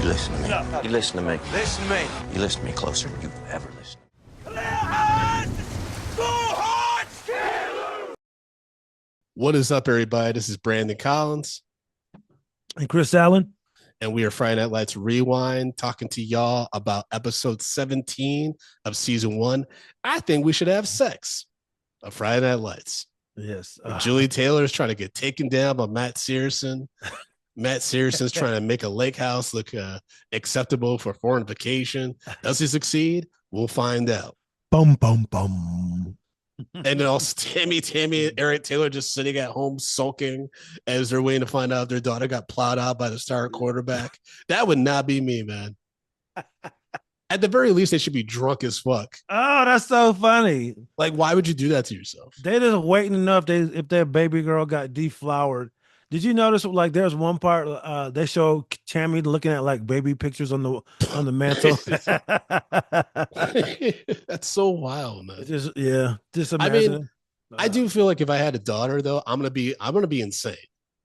listen to me. No. You listen to me. Listen to me. You listen to me closer than you've ever listened. What is up, everybody? This is Brandon Collins. And Chris Allen. And we are Friday Night Lights Rewind, talking to y'all about episode 17 of season 1. I think we should have sex of Friday Night Lights. Yes. Julie Taylor is trying to get taken down by Matt Searson. Matt Searson's trying to make a lake house look acceptable for foreign vacation. Does he succeed? We'll find out. Bum, bum, bum. And then also Tami and Eric Taylor just sitting at home sulking as they're waiting to find out if their daughter got plowed out by the star quarterback. That would not be me, man. At the very least, they should be drunk as fuck. Oh, that's so funny. Like, why would you do that to yourself? They just waiting to know if their baby girl got deflowered. Did you notice, like, there's one part they show Tami looking at like baby pictures on the mantle? That's so wild, man. Just imagine. I mean, I do feel like if I had a daughter, though, I'm gonna be insane.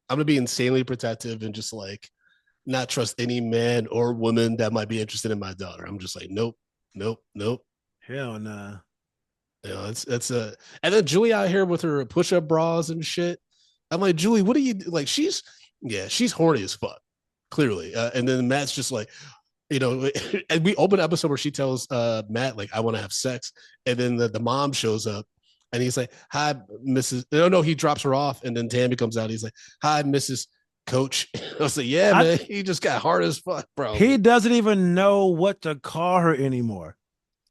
I'm gonna be insanely protective and just like not trust any man or woman that might be interested in my daughter. I'm just like, nope. Hell nah. You know, it's a and then Julie out here with her push-up bras and shit. I'm like, Julie, what are you like? She's horny as fuck, clearly. And then Matt's just like, you know, and we open an episode where she tells Matt, like, I want to have sex. And then the mom shows up and he's like, hi, Mrs. No, he drops her off. And then Tami comes out. He's like, hi, Mrs. Coach. I was like, yeah, man, he just got hard as fuck, bro. He doesn't even know what to call her anymore.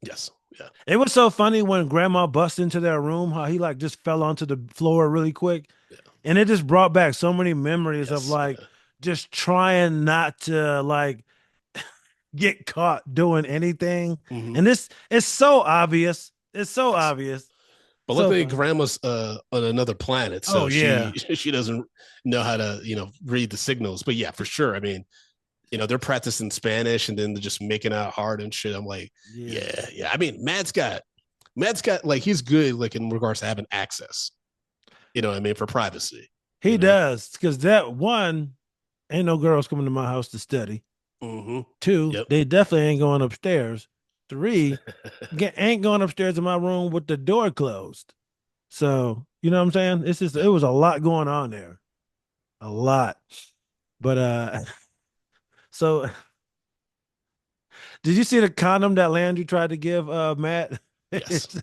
Yes. Yeah. It was so funny when grandma bust into their room, how he like just fell onto the floor really quick. Yeah. And it just brought back so many memories of like just trying not to like get caught doing anything. Mm-hmm. And this is so obvious. It's so obvious. But luckily grandma's on another planet. So she doesn't know how to, you know, read the signals. But yeah, for sure. I mean, you know, they're practicing Spanish and then they're just making out hard and shit. I'm like, yeah. I mean, Matt's got like, he's good, like in regards to having access, you know what I mean, for privacy. He does. Because that one, ain't no girls coming to my house to study. Mm-hmm. 2, they definitely ain't going upstairs. 3, ain't going upstairs in my room with the door closed. So, you know what I'm saying? It's just, it was a lot going on there. A lot. But, so did you see the condom that Landry tried to give Matt? Yes.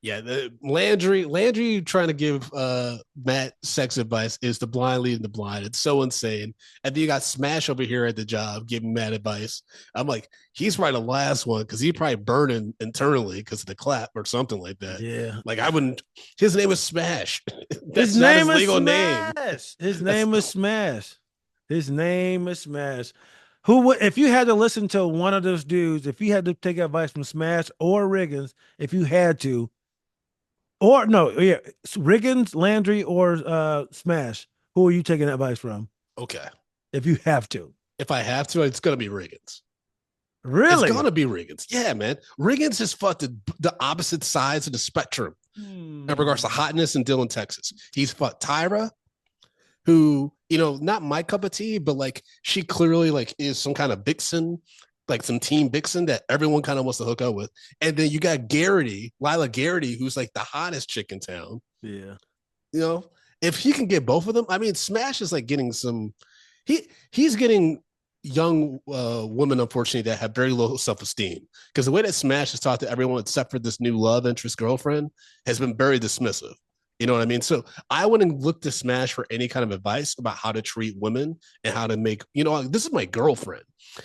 Yeah, the Landry trying to give Matt sex advice is the blind leading the blind. It's so insane. And then you got Smash over here at the job giving Matt advice. I'm like, he's probably the last one because he probably burning internally because of the clap or something like that. Yeah. Like I wouldn't. His name is Smash. His name is legal name. His name is Smash. His name is Smash. Who would, if you had to listen to one of those dudes, if you had to take advice from Smash or Riggins, if you had to, or no, Riggins, Landry, or Smash, who are you taking advice from? Okay. If you have to. If I have to, it's going to be Riggins. Really? It's going to be Riggins. Yeah, man. Riggins has fought the opposite sides of the spectrum in regards to hotness in Dillon, Texas. He's fought Tyra, who, you know, not my cup of tea, but like she clearly like is some kind of vixen, like some team vixen that everyone kind of wants to hook up with. And then you got Lila Garrity, who's like the hottest chick in town. Yeah. You know, if he can get both of them, I mean, Smash is like getting he's getting young women, unfortunately, that have very low self-esteem. Because the way that Smash has talked to everyone except for this new love interest girlfriend has been very dismissive. You know what I mean? So I wouldn't look to Smash for any kind of advice about how to treat women and how to make, you know, this is my girlfriend.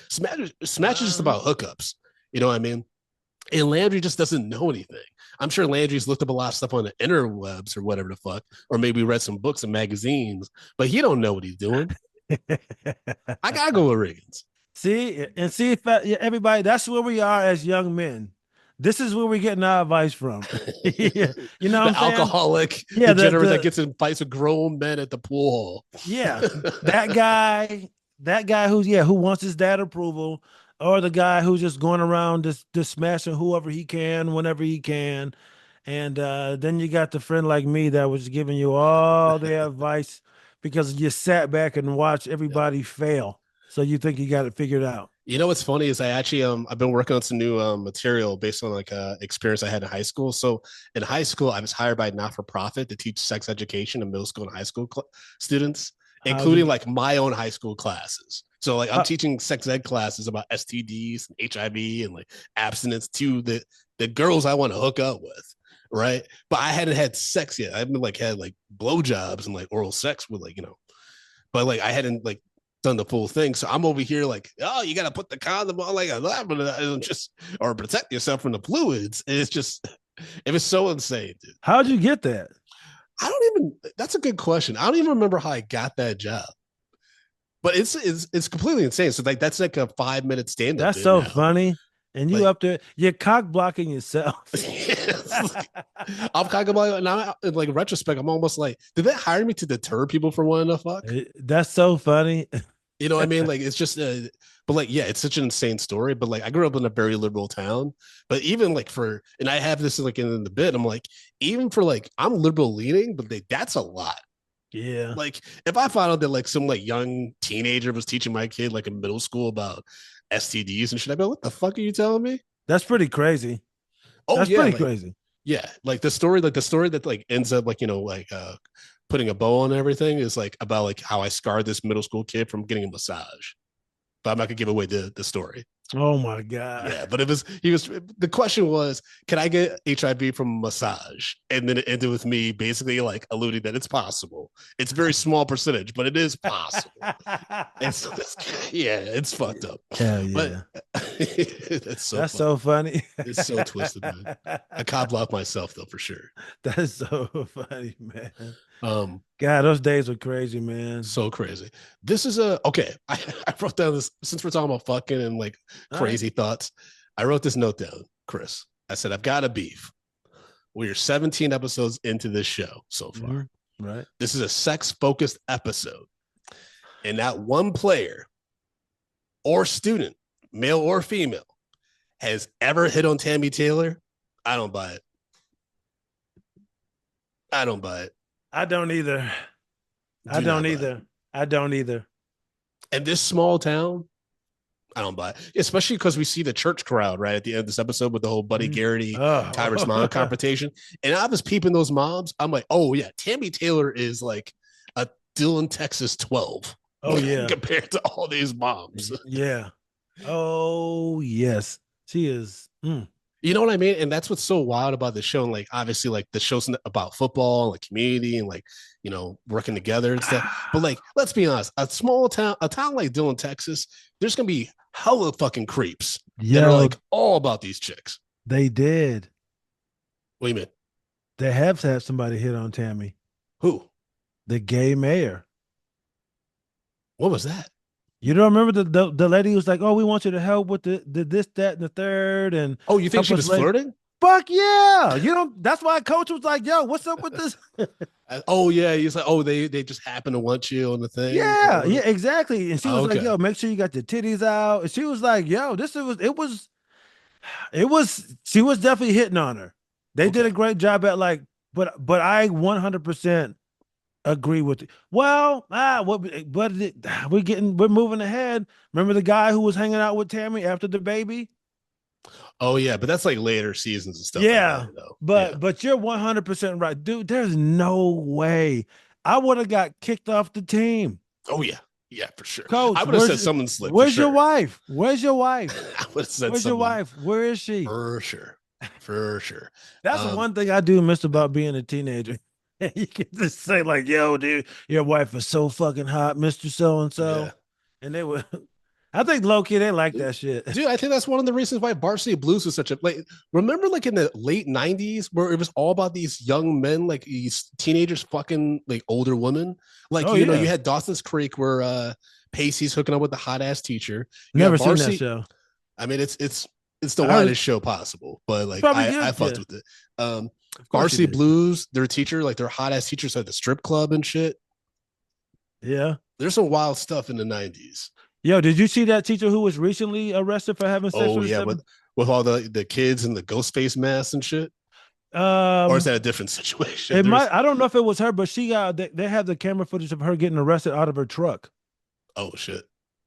Smash is just about hookups. You know what I mean? And Landry just doesn't know anything. I'm sure Landry's looked up a lot of stuff on the interwebs or whatever the fuck, or maybe read some books and magazines, but he don't know what he's doing. I gotta go with Riggins. See, everybody, that's where we are as young men. This is where we're getting our advice from. You know, the alcoholic degenerate that gets in fights with grown men at the pool hall. Yeah, that guy who wants his dad approval, or the guy who's just going around just smashing whoever he can whenever he can, and then you got the friend like me that was giving you all the advice because you sat back and watched everybody fail. So you think you got it figured out? You know what's funny is I actually I've been working on some new material based on like experience I had in high school. So in high school, I was hired by not for profit to teach sex education in middle school and high school students, including like my own high school classes. So like I'm teaching sex ed classes about STDs and HIV and like abstinence to the girls I want to hook up with, right? But I hadn't had sex yet. I haven't like had like blowjobs and like oral sex with like but like I hadn't like done the full thing. So I'm over here like, oh, you got to put the condom on, like just or protect yourself from the fluids. And it's just, it was so insane, dude. How'd you get that? I don't even. That's a good question. I don't even remember how I got that job. But it's completely insane. So like that's like a 5-minute stand up. That's so funny. And you like, up there, you're cock blocking yourself. I'm cock blocking. Now, in like retrospect, I'm almost like, did they hire me to deter people from wanting to fuck? That's so funny. You know what I mean? Like it's just, but like, yeah, it's such an insane story. But like, I grew up in a very liberal town. But even like and I have this like in the bit, I'm like, even for like, I'm liberal leaning, but that's a lot. Yeah. Like if I found out that like some like young teenager was teaching my kid like in middle school about STDs and shit, I'd be like, what the fuck are you telling me? That's pretty crazy. Oh, that's yeah, pretty like, crazy. Yeah. Like the story that like ends up like, putting a bow on everything is like about like how I scarred this middle school kid from getting a massage. But I'm not gonna give away the story. Oh my God. Yeah, but the question was, can I get HIV from a massage? And then it ended with me basically like alluding that it's possible. It's a very small percentage, but it is possible. It's fucked up. Hell yeah. But that's so funny. It's so twisted, man. I cock blocked myself though, for sure. That's so funny, man. God, those days were crazy, man. So crazy. This is okay. I wrote down this since we're talking about fucking and like crazy thoughts. I wrote this note down, Chris. I said, I've got a beef. We're 17 episodes into this show so far. Mm-hmm. Right. This is a sex-focused episode. And not one player or student, male or female, has ever hit on Tami Taylor. I don't buy it. I don't buy it. I don't either. I don't either. And this small town, I don't buy it. Especially because we see the church crowd right at the end of this episode with the whole Buddy Garrity, Tyrus mom confrontation. And I was peeping those moms. I'm like, oh yeah, Tami Taylor is like a Dillon, Texas 12. Oh yeah. Compared to all these moms. Yeah. Oh yes. She is. You know what I mean? And that's what's so wild about the show. And like, obviously, like the show's about football and like community and like, working together and stuff. But like, let's be honest, a town like Dillon, Texas, there's going to be hella fucking creeps that are like all about these chicks. They did. What do you mean? They have to have somebody hit on Tami. Who? The gay mayor. What was that? You don't remember the lady who was like, oh, we want you to help with the this, that, and the third. And oh, you think she was flirting? Fuck yeah. That's why coach was like, yo, what's up with this? Oh, yeah. He's like, oh, they just happen to want you on the thing. Yeah, exactly. And she was like, yo, make sure you got your titties out. And she was like, yo, she was definitely hitting on her. They did a great job at like, but I 100% agree with it. Well, we're moving ahead. Remember the guy who was hanging out with Tami after the baby? Oh yeah, but that's like later seasons and stuff. Yeah, like that, but you're 100% right, dude. There's no way I would have got kicked off the team. Oh yeah, for sure. Coach, I would have said someone slipped. Where's your wife? Where's your wife? I would have said, where's your wife? Where is she? For sure. That's the one thing I do miss about being a teenager. You can just say like, yo, dude, your wife is so fucking hot, Mr. So-and-so. Yeah. And they were, I think low-key, they like that shit. Dude, I think that's one of the reasons why Varsity Blues was such a, like, remember like in the late 90s where it was all about these young men, like these teenagers fucking like older women? Like, you know, you had Dawson's Creek where Pacey's hooking up with the hot-ass teacher. Never seen that show. I mean, it's the widest show possible, but like I fucked with it. Varsity Blues, their teacher, like their hot ass teachers at the strip club and shit. Yeah. There's some wild stuff in the 90s. Yo, did you see that teacher who was recently arrested for having sex with with all the kids and the ghost face masks and shit? Or is that a different situation? I don't know if it was her, but she got they have the camera footage of her getting arrested out of her truck. Oh shit.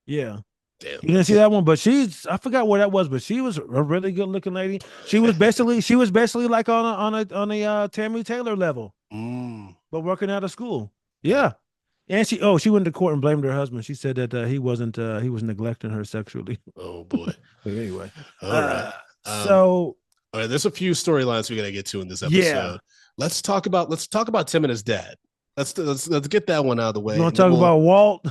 Yeah. Damn. You didn't see that one, but I forgot what that was, but she was a really good looking lady. She was basically like on a Tami Taylor level, Mm. but working out of school. Yeah. Yeah. And she went to court and blamed her husband. She said that he was neglecting her sexually. Oh boy. But anyway, All right. so All right. There's a few storylines we gotta get to in this yeah, episode. Let's talk about Tim and his dad. Let's get that one out of the you way, want and to then talk we'll about Walt?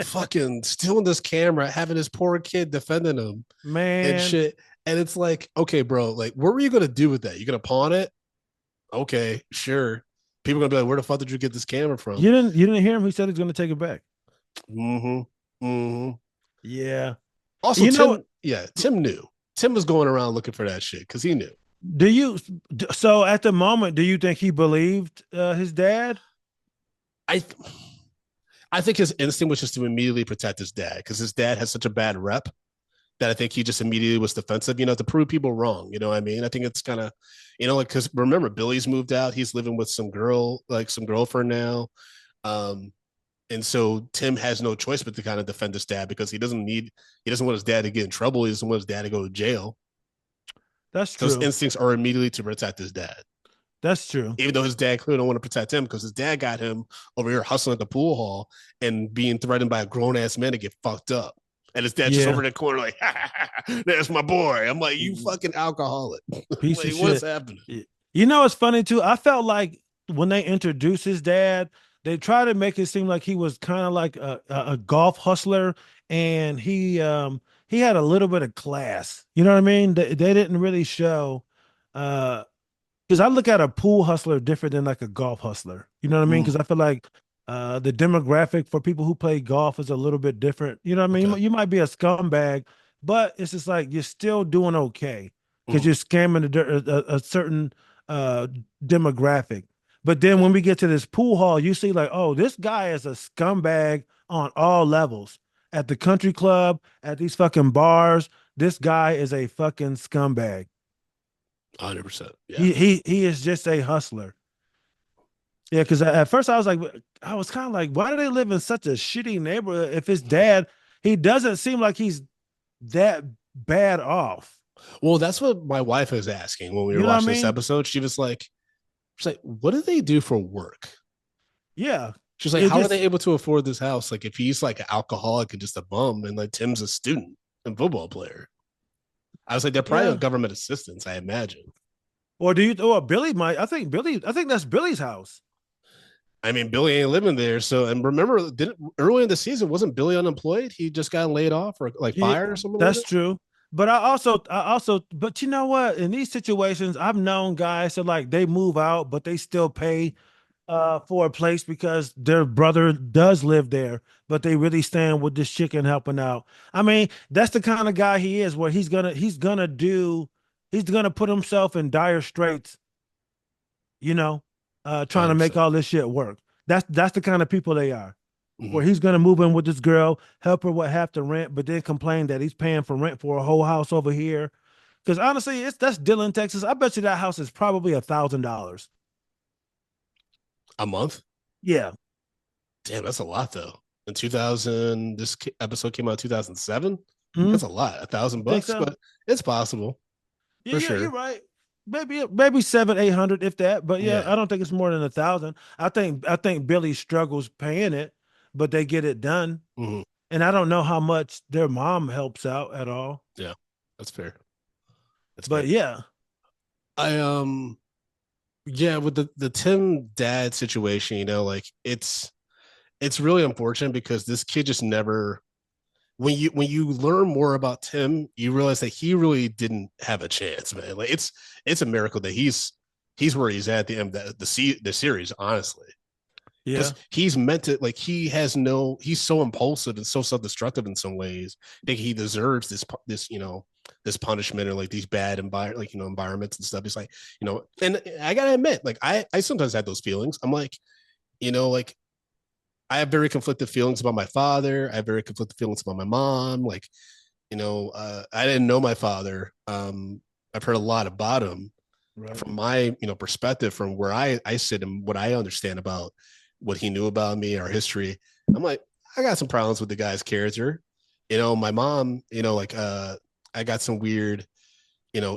fucking stealing this camera, having his poor kid defending him and Man, shit. And it's like, okay, bro, like, what were you gonna do with that? You gonna pawn it? Okay, sure. People are gonna be like, where the fuck did you get this camera from? you didn't hear him? He said he's going to take it back. Mm-hmm. Mm-hmm. Yeah. Also, You know what? Tim knew. Tim was going around looking for that shit because he knew. Do you so at the moment, do you think he believed his dad? I I think his instinct was just to immediately protect his dad because his dad has such a bad rep that I think he just immediately was defensive, to prove people wrong. You know what I mean? I think it's kind of, like, because remember, Billy's moved out. He's living with some girl, like some girlfriend now. Um, and so Tim has no choice but to kind of defend his dad because he doesn't want his dad to get in trouble. He doesn't want his dad to go to jail. That's So his true. instincts are immediately to protect his dad. That's true. Even though his dad clearly don't want to protect him because his dad got him over here hustling at the pool hall and being threatened by a grown ass man to get fucked up. And his dad just over in the corner like, there's my boy. I'm like, you fucking alcoholic. Piece like, of what's shit. happening? You know, it's funny too. I felt like when they introduced his dad, they tried to make it seem like he was kind of like a golf hustler, and he had a little bit of class. You know what I mean? They didn't really show because I look at a pool hustler different than like a golf hustler. You know what I mean? Because I feel like the demographic for people who play golf is a little bit different. You know what I mean? Okay. You might be a scumbag, but it's just like you're still doing okay because you're scamming a certain demographic. But then when we get to this pool hall, you see like, oh, this guy is a scumbag on all levels. At the country club, at these fucking bars, this guy is a fucking scumbag. 100%. Yeah. He is just a hustler. Yeah, because at first I was kind of like, why do they live in such a shitty neighborhood? If his dad, he doesn't seem like he's that bad off. Well, that's what my wife was asking when we were You know what I watching this mean? episode. She's like, what do they do for work? Yeah. She's like, It how are just, they able to afford this house? Like, if he's like an alcoholic and just a bum, and like Tim's a student and football player, I was like, they're probably yeah. on government assistance, I imagine. Or Billy might. I think that's Billy's house. I mean, Billy ain't living there. So, and remember, early in the season, wasn't Billy unemployed? He just got laid off or like Yeah, fired or something like that's that. true. But but you know what? In these situations, I've known guys that like they move out, but they still pay for a place because their brother does live there, but they really stand with this chicken helping out. I mean, that's the kind of guy he is, where he's gonna put himself in dire straits, trying to make 100%. all this shit work. That's the kind of people they are. Where Mhm. he's gonna move in with this girl, help her with half the rent, but then complain that he's paying for rent for a whole house over here. Because honestly, that's Dillon, Texas. I bet you that house is probably $1,000. A month? Yeah. Damn, that's a lot though. In 2000, this episode came out 2007. Mhm. That's a lot, Think $1,000, so? but it's possible for Yeah, you're sure. right. Maybe 700, 800, if that. But yeah, Yeah. I don't think it's more than 1,000. I think Billy struggles paying it, but they get it done. Mhm. And I don't know how much their mom helps out at all. Yeah, that's fair. That's But fair. yeah, I yeah, with the Tim dad situation, like it's really unfortunate because this kid just never when you learn more about Tim, you realize that he really didn't have a chance, man. Like it's a miracle that he's where he's at the end of the series, honestly. yeah, Because he's meant to like he's so impulsive and so self-destructive in some ways. I think he deserves this punishment or like these bad environments and stuff. It's like, and I gotta admit, like I sometimes had those feelings. I'm like, like I have very conflicted feelings about my father. I have very conflicted feelings about my mom. Like, I didn't know my father. I've heard a lot about him right. from my, perspective, from where I sit and what I understand about what he knew about me, our history. I'm like, I got some problems with the guy's character. My mom, I got some weird,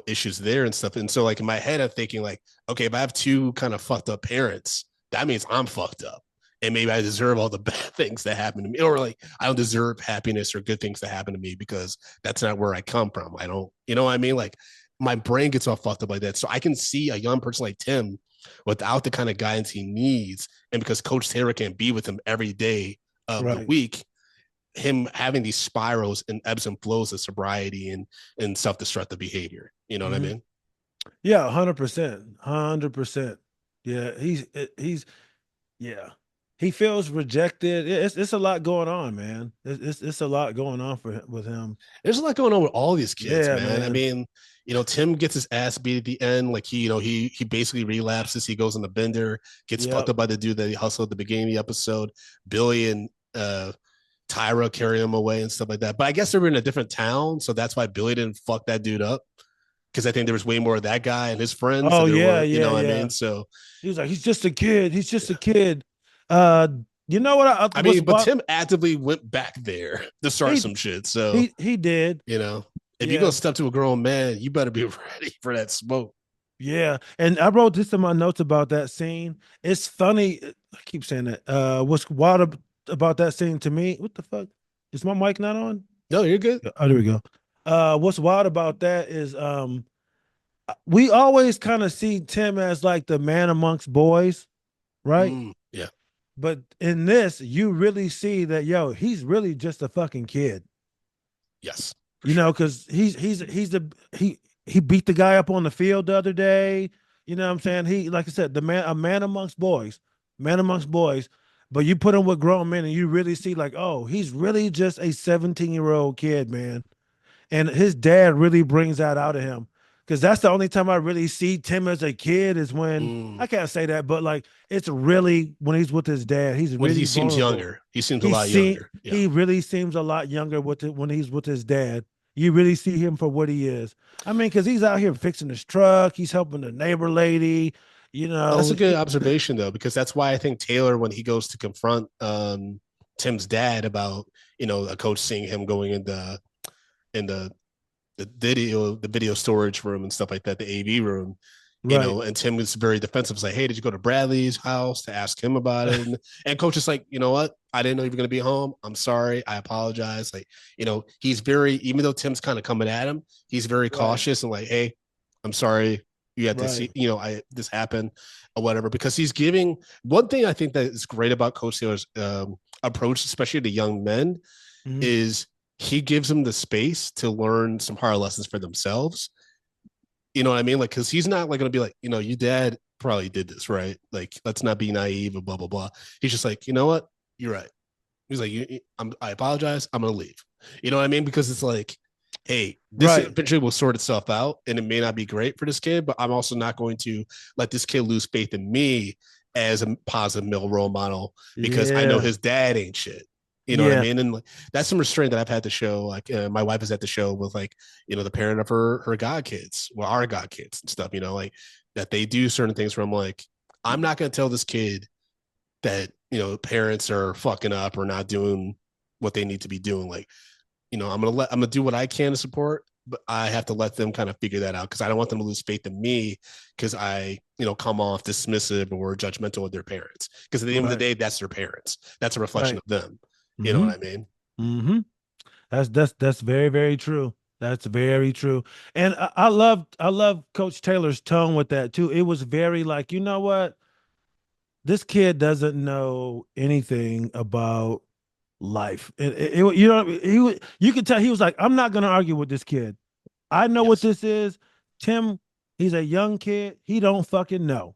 issues there and stuff. And so like in my head, I'm thinking like, okay, if I have two kind of fucked up parents, that means I'm fucked up. And maybe I deserve all the bad things that happen to me, or like I don't deserve happiness or good things to happen to me because that's not where I come from. I don't, you know what I mean? Like my brain gets all fucked up like that. So I can see a young person like Tim without the kind of guidance he needs. And because Coach Taylor can't be with him every day of the Right. week, him having these spirals and ebbs and flows of sobriety and self-destructive behavior. You know what I mean? Yeah, 100%. 100%. Yeah, yeah. He feels rejected. It's a lot going on, man. It's a lot going on with him. There's a lot going on with all these kids, Yeah, man. I man. mean, Tim gets his ass beat at the end. Like he basically relapses. He goes on the bender, gets fucked Yep. up by the dude that he hustled at the beginning of the episode. Billy and Tyra carry him away and stuff like that. But I guess they were in a different town, so that's why Billy didn't fuck that dude up. Because I think there was way more of that guy and his friends Oh than there yeah, were, you yeah, know what I yeah. mean? So He was like, he's just a kid. He's just a kid. Uh, you know what I was mean, but what Tim actively went back there to start he some shit. So, he did. you know, if you're Yeah, gonna step to a grown man, you better be ready for that smoke. yeah. And I wrote this in my notes about that scene. It's funny. I keep saying that. What's wild about that scene to me? What the fuck? Is my mic not on? No, you're good. Oh, there we go. What's wild about that is we always kind of see Tim as like the man amongst boys, right? Yeah. But in this, you really see that he's really just a fucking kid. Yes. Because he beat the guy up on the field the other day. You know what I'm saying? He, like I said, a man amongst boys, man amongst boys. But you put him with grown men, and you really see like, oh, he's really just a 17-year-old kid, man. And his dad really brings that out of him, because that's the only time I really see Tim as a kid is when I can't say that, but like it's really when he's with his dad. He's When he really seems vulnerable. younger, he seems a lot younger. Yeah. He really seems a lot younger when he's with his dad. You really see him for what he is. I mean, because he's out here fixing his truck, he's helping the neighbor lady. That's a good observation though, because that's why I think Taylor, when he goes to confront Tim's dad about a coach seeing him going in the video storage room and stuff like that, the AV room, right, and Tim was very defensive. It's like, hey, did you go to Bradley's house to ask him about it? And coach is like, you know what? I didn't know you were going to be home. I'm sorry. I apologize. Like, he's very, even though Tim's kind of coming at him, he's very right, cautious and like, hey, I'm sorry. You had to see, this happened or whatever, because he's giving one thing I think that is great about Coach Taylor's approach, especially to young men, is he gives them the space to learn some hard lessons for themselves. You know what I mean? Like, because he's not like going to be like, your dad probably did this, right? Like, let's not be naive and blah, blah, blah. He's just like, you know what? You're right. He's like, I apologize. I'm going to leave. You know what I mean? Because it's like, hey, this eventually will sort itself out, and it may not be great for this kid, but I'm also not going to let this kid lose faith in me as a positive male role model because I know his dad ain't shit. You know what I mean? And like, that's some restraint that I've had to show. Like my wife is at the show with like, the parent of her god kids, well, our god kids and stuff, like that they do certain things where I'm like, I'm not going to tell this kid that, parents are fucking up or not doing what they need to be doing. Like, I'm going to do what I can to support, but I have to let them kind of figure that out, because I don't want them to lose faith in me because I, come off dismissive or judgmental of their parents. Because at the end of the day, that's their parents. That's a reflection of them. You know what I mean? Mm-hmm. That's very, very true. That's very true. And I love Coach Taylor's tone with that too. It was very like, you know what? This kid doesn't know anything about life. You could tell he was like, I'm not gonna argue with this kid. I know what this is. Tim, he's a young kid. He don't fucking know.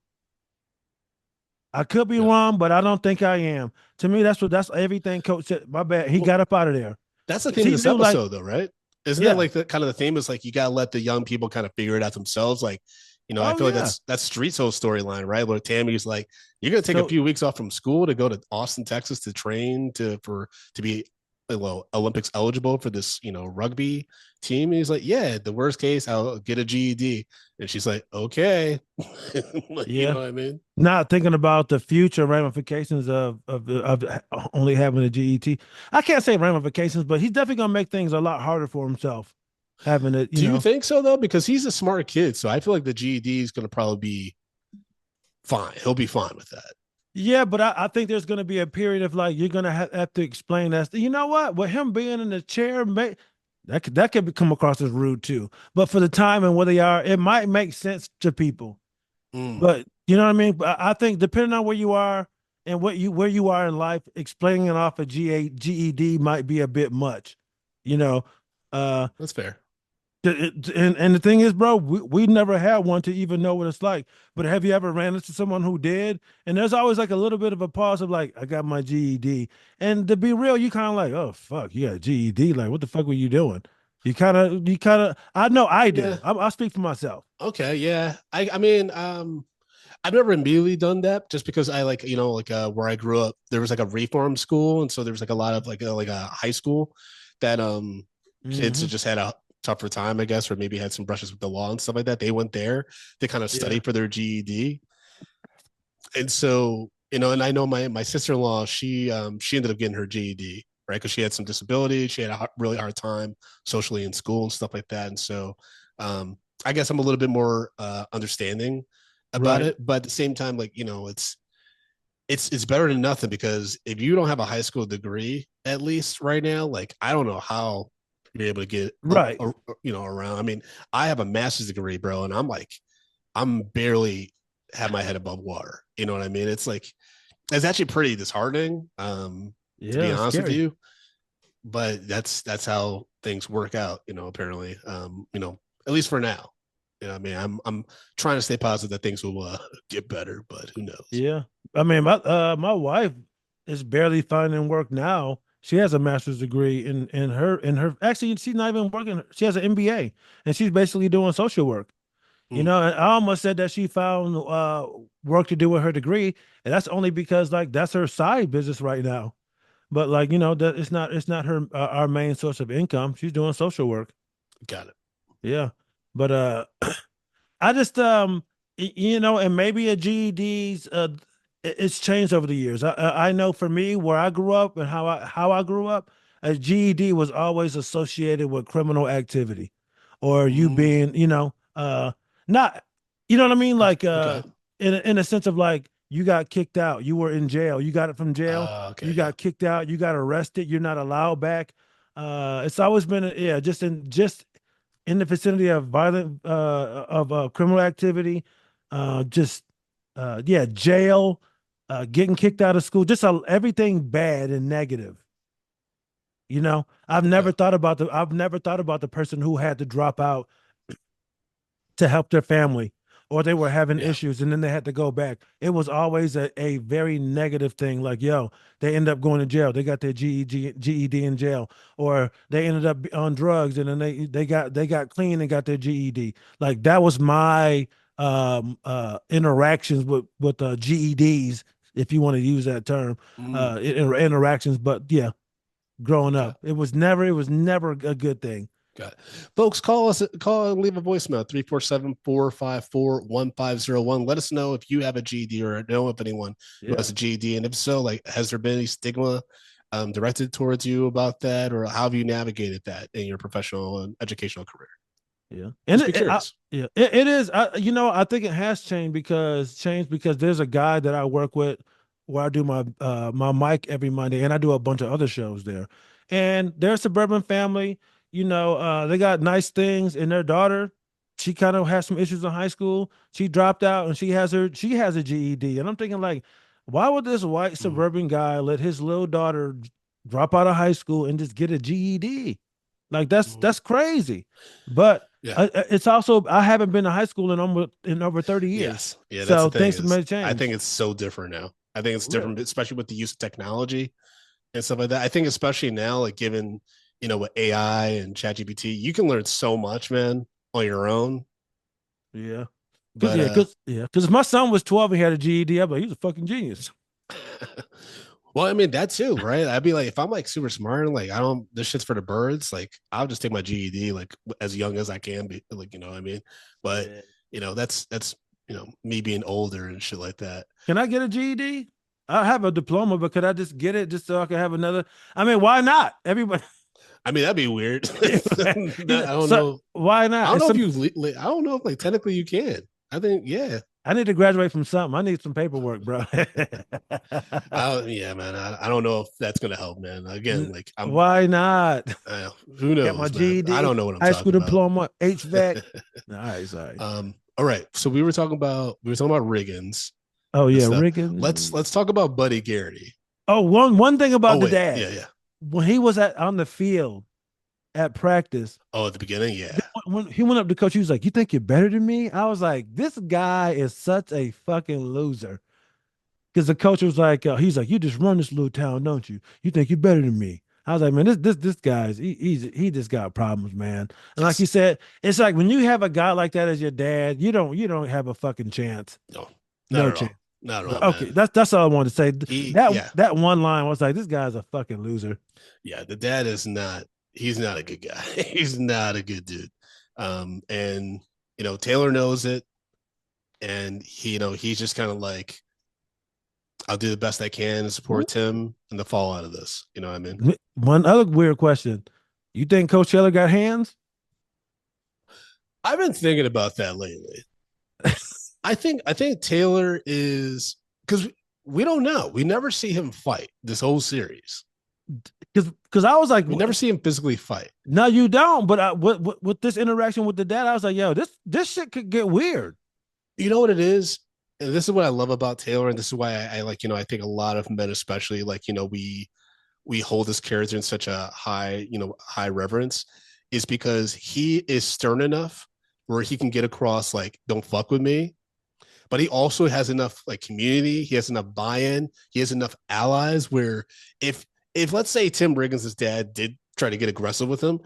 I could be wrong, but I don't think I am. To me, that's everything Coach said. My bad. He got up out of there. That's the theme of this episode, though, right? Isn't that like the kind of the theme is like you gotta let the young people kind of figure it out themselves? Like, I feel like that's Street Soul storyline, right? Where Tammy's like, you're gonna take a few weeks off from school to go to Austin, Texas to train to be well, Olympics eligible for this, rugby team. And he's like, yeah, the worst case, I'll get a GED. And she's like, okay. Like, you Yeah. know what I mean? Not thinking about the future ramifications of only having a GET. I can't say ramifications, but he's definitely gonna make things a lot harder for himself having it, Do you think so though? Because he's a smart kid, so I feel like the GED is going to probably be fine. He'll be fine with that. Yeah, but I think there's going to be a period of like you're going to have to explain that. You know what? With him being in the chair, that could come across as rude too. But for the time and where they are, it might make sense to people. Mm, But you know what I mean? But I think depending on where you are and where you are in life, explaining it off a GED might be a bit much. You know, uh, that's fair. and the thing is, bro, we never had one to even know what it's like. But have you ever ran into someone who did? And there's always like a little bit of a pause of like, I got my GED. And to be real, you kind of like, oh fuck, you got a GED. Like, what the fuck were you doing? You kind of. I know I Yeah. do. I speak for myself. Okay. Yeah. I mean, I've never immediately done that just because I like, where I grew up, there was like a reform school. And so there was like a lot of like a high school that kids Hmm. that just had a tougher time, I guess, or maybe had some brushes with the law and stuff like that. They went there to kind of Yeah. study for their GED. And so, and I know my sister-in-law, she ended up getting her GED, right? Because she had some disability. She had a really hard time socially in school and stuff like that. And so I guess I'm a little bit more understanding about Right. it. But at the same time, like, it's better than nothing, because if you don't have a high school degree, at least right now, like I don't know how you're able to get Right. around. I mean, I have a master's degree, bro, and I'm barely have my head above water. You know what I mean? It's like it's actually pretty disheartening, to be Yeah. It's honest with scary. you. But that's how things work out, apparently. At least for now. I mean, I'm trying to stay positive that things will get better, but who knows? Yeah. I mean, my wife is barely finding work now. She has a master's degree in her actually she's not even working. She has an MBA and she's basically doing social work. Mm, And I almost said that she found work to do with her degree, and that's only because like that's her side business right now. But like, that it's not her our main source of income. She's doing social work. got it. Yeah. But I just and maybe a GED's it's changed over the years. I know for me where I grew up and how I grew up, a GED was always associated with criminal activity, or you Mm, being not what I mean, like okay. in a sense of like you got kicked out, you were in jail, you got it from jail, you Okay. Yeah. got kicked out, you got arrested, you're not allowed back. It's always been yeah, just in the vicinity of violent of criminal activity, just yeah, jail, getting kicked out of school, just everything bad and negative. Okay. I've never thought about the person who had to drop out to help their family, or they were having Yeah. issues and then they had to go back. It was always a very negative thing. Like, yo, they end up going to jail. They got their GED in jail, or they ended up on drugs and then they got clean and got their GED. Like that was my interactions with GEDs, if you want to use that term, Mm, interactions. But yeah, growing okay. up, it was never a good thing. Got it. Folks, call and leave a voicemail 347-454-1501. Let us know if you have a GED or know of anyone who Yeah. has a GED. And if so, like, has there been any stigma directed towards you about that, or how have you navigated that in your professional and educational career? Yeah, and Just be curious. yeah, it is. I think it has changed because there's a guy that I work with where I do my mic every Monday, and I do a bunch of other shows there. And they're a suburban family. They got nice things, and their daughter, she kind of has some issues in high school. She dropped out, and she has a GED. And I'm thinking like, why would this white Mm, suburban guy let his little daughter drop out of high school and just get a GED? Like that's mm. that's crazy. But Yeah. it's also I haven't been to high school in over 30 years. Yes. Yeah. That's the So thing things is, may I think change. it's so different now. I think it's Really? different, especially with the use of technology and stuff like that. I think especially now, like given, with AI and ChatGPT, you can learn so much, man, on your own. Yeah. Cause But yeah, cause yeah, cause if my son was 12 and he had a GED, I'd be like, he's a fucking genius. Well, I mean that too, right? I'd be like, if I'm like super smart and like I don't, this shit's for the birds. Like I'll just take my GED like as young as I can be, like you know what I mean. But Yeah. that's me being older and shit like that. Can I get a GED? I have a diploma, but could I just get it just so I can have another? I mean, why not? Everybody. I mean that'd be weird. I don't So know. why I not? don't It's know if some, I don't know if like technically you can. I think yeah. I need to graduate from something. I need some paperwork, bro. Yeah, man. I don't know if that's gonna help, man. Again, like Why not? who Got my knows, man. I GED, don't know what I'm high school talking about. diploma, HVAC. All right, sorry. All right. So we were talking about Riggins Oh and yeah, stuff. Reagan. Let's talk about Buddy Garrity. Oh, one thing Oh about the wait, dad yeah, yeah. when he was on the field at practice, Oh, at the beginning, yeah. when he went up to coach, he was like, "You think you're better than me?" I was like, "This guy is such a fucking loser." Because the coach was like, he's like, "You just run this little town, don't you? You think you're better than me?" I was like, "Man, this guy's he just got problems, man." And like you Yes. said, it's like when you have a guy like that as your dad, you don't have a fucking chance, No, not no at chance. all. Not at But all, okay, man. that's all I wanted to say. That Yeah, that one line was like, "This guy's a fucking loser." yeah. The dad is not. He's not a good guy. He's not a good dude. And Taylor knows it, and he's just kind of like, I'll do the best I can to support Tim in the fallout of this. You know what I mean? One other weird question: You think Coach Taylor got hands? I've been thinking about that lately. I think Taylor is because we don't know. We never see him fight this whole series. Because I was like, We never see him physically fight. no, you don't. But with this interaction with the dad, I was like, yo, this shit could get weird. You know what it is? And this is what I love about Taylor, and this is why I like, I think a lot of men, especially, like, we hold this character in such a high reverence, is because he is stern enough where he can get across like, don't fuck with me, but he also has enough like community, he has enough buy-in, he has enough allies where if let's say Tim Riggins' dad did try to get aggressive with him,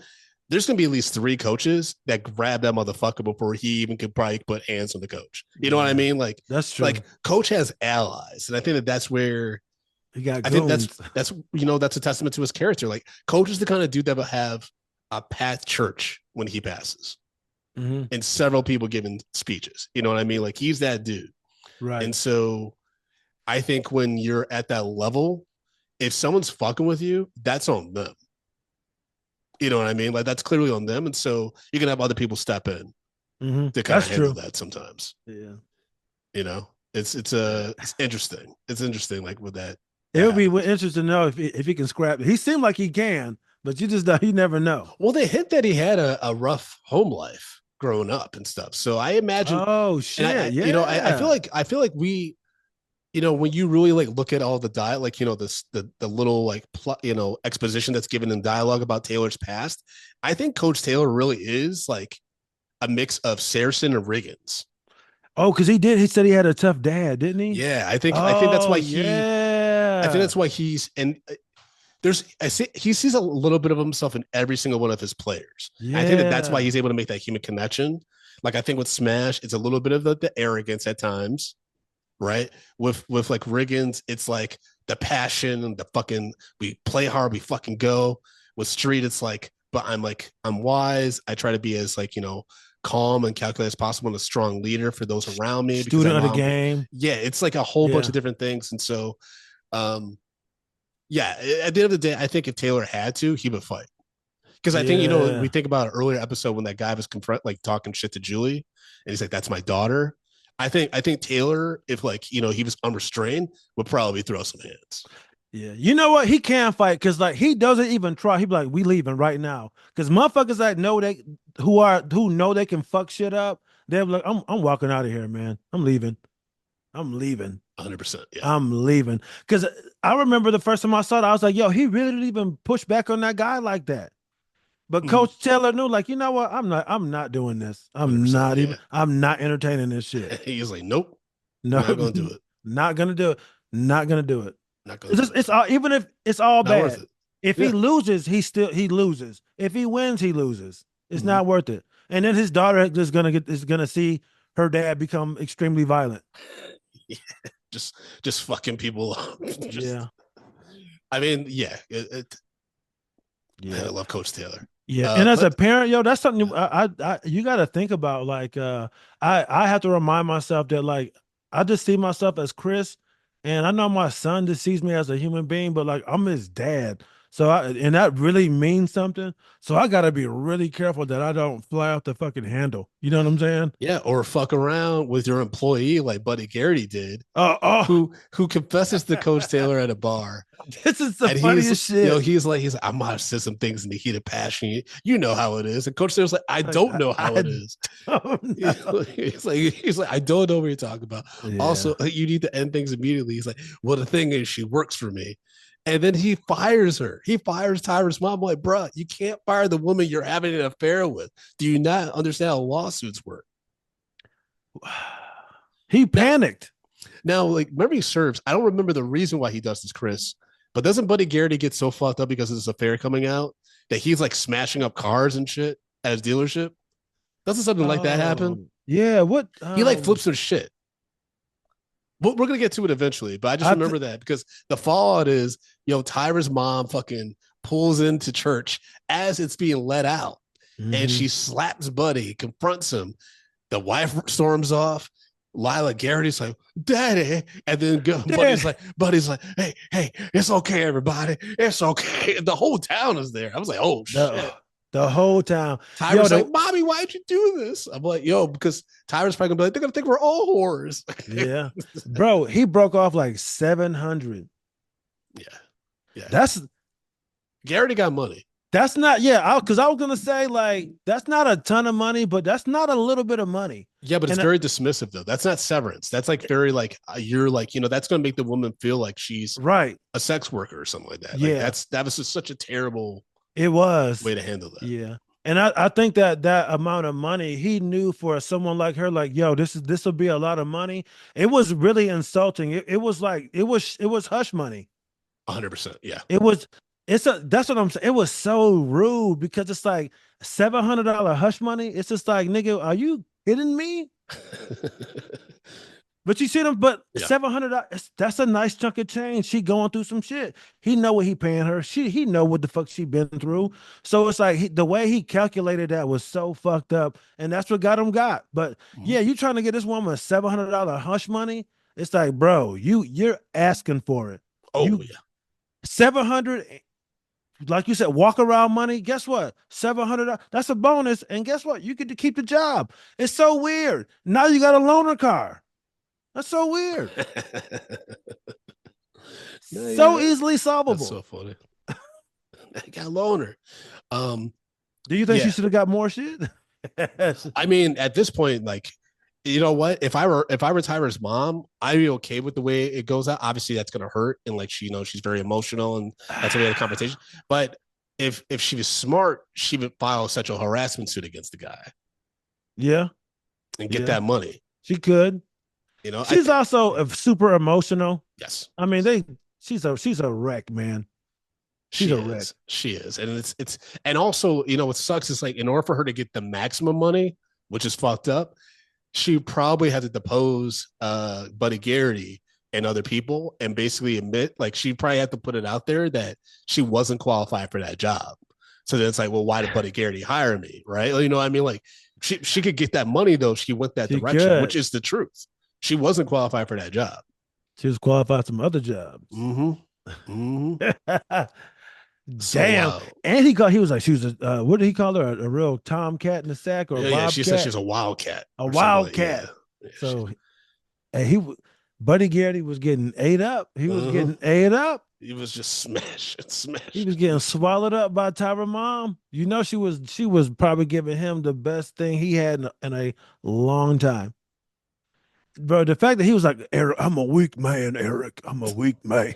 there's going to be at least three coaches that grab that motherfucker before he even could probably put hands on the coach. You know what I mean? That's true. Like coach has allies, and I think that's where he got. I think that's a testament to his character. Like coach is the kind of dude that will have a packed church when he passes, and several people giving speeches. You know what I mean? Like he's that dude, right? And so I think when you're at that level, if someone's fucking with you, that's on them. You know what I mean? Like that's clearly on them, and so you can have other people step in to kind of handle that sometimes. Yeah, it's interesting. It's interesting, like with that. It would be interesting to know if he can scrap it. He seemed like he can, but you never know. Well, they hint that he had a rough home life growing up and stuff. So I imagine. Oh shit! I feel like we, when you really like look at all the diet, like the little like exposition that's given in dialogue about Taylor's past, I think Coach Taylor really is like a mix of Saracen and Riggins. Oh, because he said he had a tough dad, didn't he? Yeah, I think that's why I think that's why he's and he sees a little bit of himself in every single one of his players. Yeah. I think that's why he's able to make that human connection. Like I think with Smash, it's a little bit of the arrogance at times. Right. With like Riggins, it's like the passion and the fucking, we play hard, we fucking go. With Street, it's like, but I'm wise. I try to be as like, calm and calculated as possible and a strong leader for those around me. Student of the game. Yeah. It's like a whole bunch of different things. And so, yeah, at the end of the day, I think if Taylor had to, he would fight. Because I think, we think about an earlier episode when that guy was talking shit to Julie and he's like, that's my daughter. I think Taylor, if like, he was unrestrained, would probably throw some hands. Yeah. You know what? He can fight because like he doesn't even try. He'd be like, we leaving right now. Because motherfuckers that know who know they can fuck shit up, they're like, I'm walking out of here, man. I'm leaving. 100%. Yeah. I'm leaving. Because I remember the first time I saw it, I was like, yo, he really didn't even push back on that guy like that. But Coach Taylor knew, like, you know what? I'm not doing this. I'm not entertaining this shit. He was like, nope. No, not gonna do it. Not gonna do it. Not gonna do it. Not gonna it's all, even if it's all not bad. If he loses, he loses. If he wins, he loses. It's not worth it. And then his daughter is gonna see her dad become extremely violent. Yeah. Just fucking people up. Yeah. I mean, yeah, man, I Yeah. love Coach Taylor. Yeah, and as a But parent, yo, that's something you got to think about. Like, I have to remind myself that like I just see myself as Chris, and I know my son just sees me as a human being, but like I'm his dad, so and that really means something. So I got to be really careful that I don't fly off the fucking handle. You know what I'm saying? yeah, or fuck around with your employee like Buddy Garrity did, Oh, who confesses to Coach Taylor at a bar. this is the And he's, funniest shit. he's like, I might have said some things in the heat of passion. You know how it is. And Coach Taylor's like, I don't know how it is. Oh no. He's like, I don't know what you're talking about. Yeah. Also, you need to end things immediately. He's like, well, the thing is, she works for me. And then he fires her. He fires Tyra's mom. I'm like, bruh, you can't fire the woman you're having an affair with. Do you not understand how lawsuits work? He Now, panicked. now, like memory serves, I don't remember the reason why he does this, Chris. But doesn't Buddy Garrity get so fucked up because of this affair coming out that he's like smashing up cars and shit at his dealership? Doesn't something like that happen? Yeah, what He like flips their shit. We're gonna get to it eventually, but I just remember that because the fallout is, Tyra's mom fucking pulls into church as it's being let out, and she slaps Buddy, confronts him. The wife storms off. Lila Garrity's like, Daddy, and then Buddy's like, hey, it's okay, everybody, it's okay. The whole town is there. I was like, oh shit. The whole town. Tyra's like, Mommy, why'd you do this? I'm like, yo, because Tyra's probably gonna be like, they're gonna think we're all whores. Yeah, bro, he broke off like 700. Yeah. That's Garrity got money. That's not, yeah, because I was gonna say like that's not a ton of money, but that's not a little bit of money. Yeah, but it's very dismissive though. That's not severance. That's like very like you're like, that's gonna make the woman feel like she's right a sex worker or something like that. Yeah, like that was just such a terrible way to handle that. Yeah. And I think that amount of money he knew for someone like her, like, yo, this will be a lot of money. It was really insulting. It was like it was hush money. 100%. Yeah. That's what I'm saying. It was so rude because it's like $700 hush money. It's just like, nigga, are you kidding me? But you see them, but yeah. $700, that's a nice chunk of change. She going through some shit. He know what he paying her. He know what the fuck she been through. So it's like the way he calculated that was so fucked up, and that's what got him got. But yeah, you trying to get this woman $700 hush money? It's like, bro, you're asking for it. Oh yeah, 700. Like you said, walk around money. Guess what? $700. That's a bonus. And guess what? You get to keep the job. It's so weird. Now you got a loaner car. That's so weird. Easily solvable. That's so funny. I got a loaner. Do you think she should have got more shit? I mean, at this point, like, you know what? If I were Tyra's mom, I'd be okay with the way it goes out. Obviously, that's gonna hurt, and like she's very emotional, and that's why we had a conversation. But if she was smart, she would file a sexual harassment suit against the guy. Yeah, and get that money. She could. She's also super emotional. Yes, I mean she's a wreck, man. She's a wreck. She is, and it's and also what sucks is like in order for her to get the maximum money, which is fucked up, she probably had to depose Buddy Garrity and other people and basically admit, like, she probably had to put it out there that she wasn't qualified for that job. So then it's like, well, why did Buddy Garrity hire me? Right? You know what I mean? Like she could get that money though. She went that direction, which is the truth. She wasn't qualified for that job. She was qualified for some other jobs. Damn. And he was like, she was what did he call her? A real tomcat in the sack, or a wildcat? She said she was a wildcat. A wildcat. So and Buddy Garrity was getting ate up. He was getting ate up. He was just smashed. He was getting swallowed up by Tyra mom. She was probably giving him the best thing he had in a long time. Bro, the fact that he was like, Eric, I'm a weak man, Eric. I'm a weak man.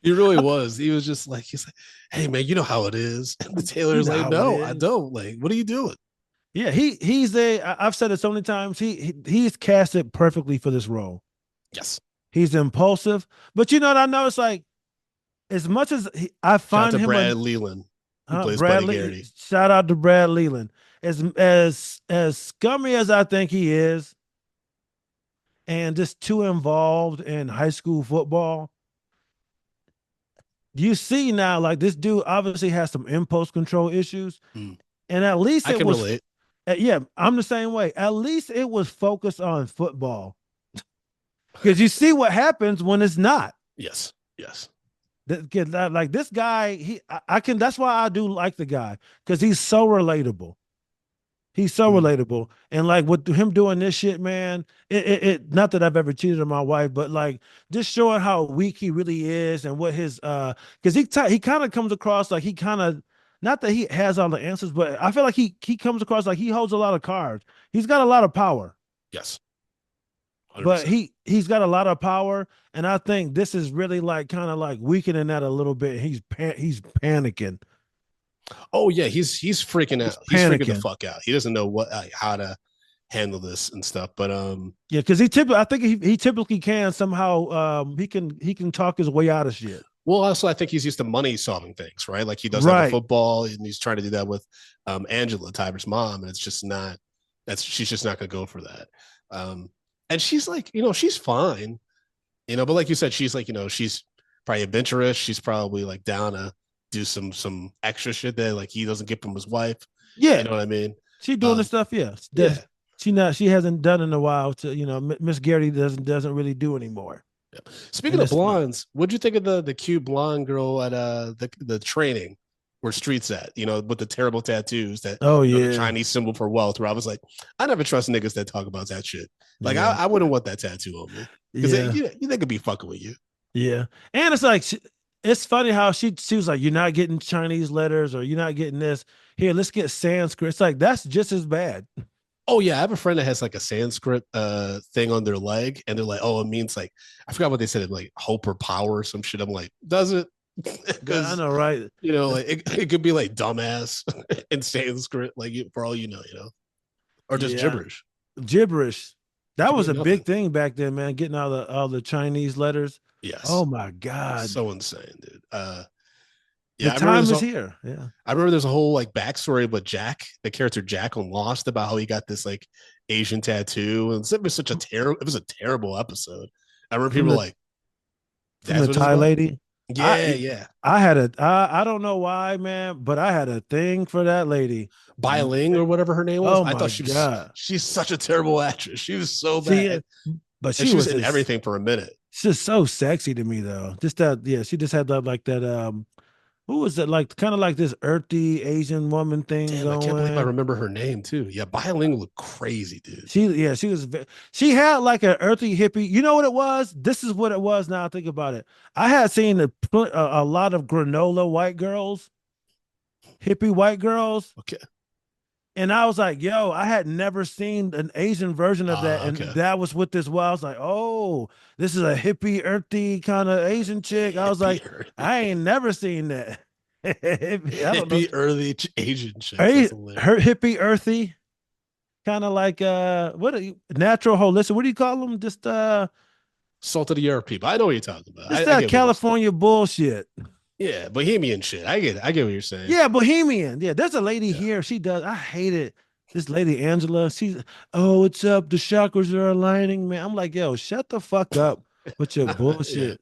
He really was. He was just like, he's like, hey man, you know how it is. And the Taylor's like, no, I don't. Like, what are you doing? Yeah, I've said it so many times. He's casted perfectly for this role. Yes. He's impulsive. But you know what I know? It's like, as much as I find him Brad Leland, who plays Buddy Garrity. Shout out to Brad Leland. As scummy as I think he is, and just too involved in high school football, you see now, like this dude obviously has some impulse control issues, Mm. and at least I it can was, relate. yeah, I'm the same way. At least it was focused on football, because you see what happens when it's not. Yes. Yes. Like this guy, I can. That's why I do like the guy because he's so relatable. He's so Mm. relatable. And like with him doing this shit, man, not that I've ever cheated on my wife, but like just showing how weak he really is and what his because he kind of comes across like he kind of, not that he has all the answers, but I feel like he comes across like he holds a lot of cards. He's got a lot of power, Yes. but 100%. he's got a lot of power, and I think this is really like kind of like weakening that a little bit. He's panicking. Oh yeah, he's freaking He's out. He's freaking the panicking. fuck out. He doesn't know what how to handle this and stuff. But Yeah, because I think he typically can somehow he can talk his way out of shit. well, also I think he's used to money solving things, right? Like he does that with Right. football, and he's trying to do that with Angela, Tyver's mom, and it's just not. That's she's just not going to go for that. And she's like, she's fine, but like you said, she's like, she's probably adventurous. She's probably like down to do some extra shit that like he doesn't get from his wife. You Yeah. know what I mean? She doing the Um, stuff, yeah. yeah. She hasn't done in a while to, Miss Gary doesn't really do anymore. Speaking And of it's fun. blondes, what'd you think of the cute blonde girl at the training where Street's at? With the terrible tattoos that Oh the yeah. Chinese symbol for wealth. Where I was like, I never trust niggas that talk about that shit. Like Yeah. I wouldn't want that tattoo on me because Yeah. they could be fucking with you. Yeah. And it's like it's funny how she was like, you're not getting Chinese letters or you're not getting this. Here, let's get Sanskrit. It's like that's just as bad. Oh yeah, I have a friend that has like a Sanskrit thing on their leg, and they're like, oh, it means like I forgot what they said, like hope or power or some shit. I'm like, does it? I Because know, right? like it could be like dumbass in Sanskrit, like for all or just Yeah. gibberish. Gibberish. It That could was mean a nothing. big thing back then, man. Getting all the Chinese letters. Oh Yes, my God. so insane, dude. The Yeah, I remember time is here. Yeah. there's a whole like backstory with Jack, the character Jack on Lost, about how he got this like Asian tattoo, and it was a terrible episode. I remember From people were the like, from "That's the what it's Thai about." lady. Yeah, I yeah. I had I don't know why, man, but I had a thing for that lady. Bailing or whatever her name was. Oh I my thought God. she's such a terrible actress. She was so She bad, but and she she was was in just everything for a minute. she's just so sexy to me though. Just that, yeah, she just had that like that who was it, like kind of like this earthy Asian woman thing Damn, I can't believe I going. remember her name too. Yeah, Bailing looked crazy, dude. She had like an earthy hippie. You know what it was? This is what it was. Now I think about it. I had seen a lot of granola white girls, hippie white girls, Okay. and I was like, yo, I had never seen an Asian version of that, and Okay. that was what this was. I was like, oh, this is a hippie earthy kind of Asian chick. I was Hippie like, early, I ain't never seen that. I don't know. hippie early Asian chicks. That's hilarious. Her hippie earthy, kind of like what are you, natural holistic? What do you call them? Salt of the earth people. I know what you're talking about. Just I that get what you're saying. California bullshit. Yeah, bohemian shit. I get what you're saying. Yeah, Bohemian. Yeah, there's a lady Yeah. here. She does. I hate it. This lady Angela. She's, oh, what's up? The chakras are aligning, man. I'm like, yo, shut the fuck up with your Yeah. bullshit.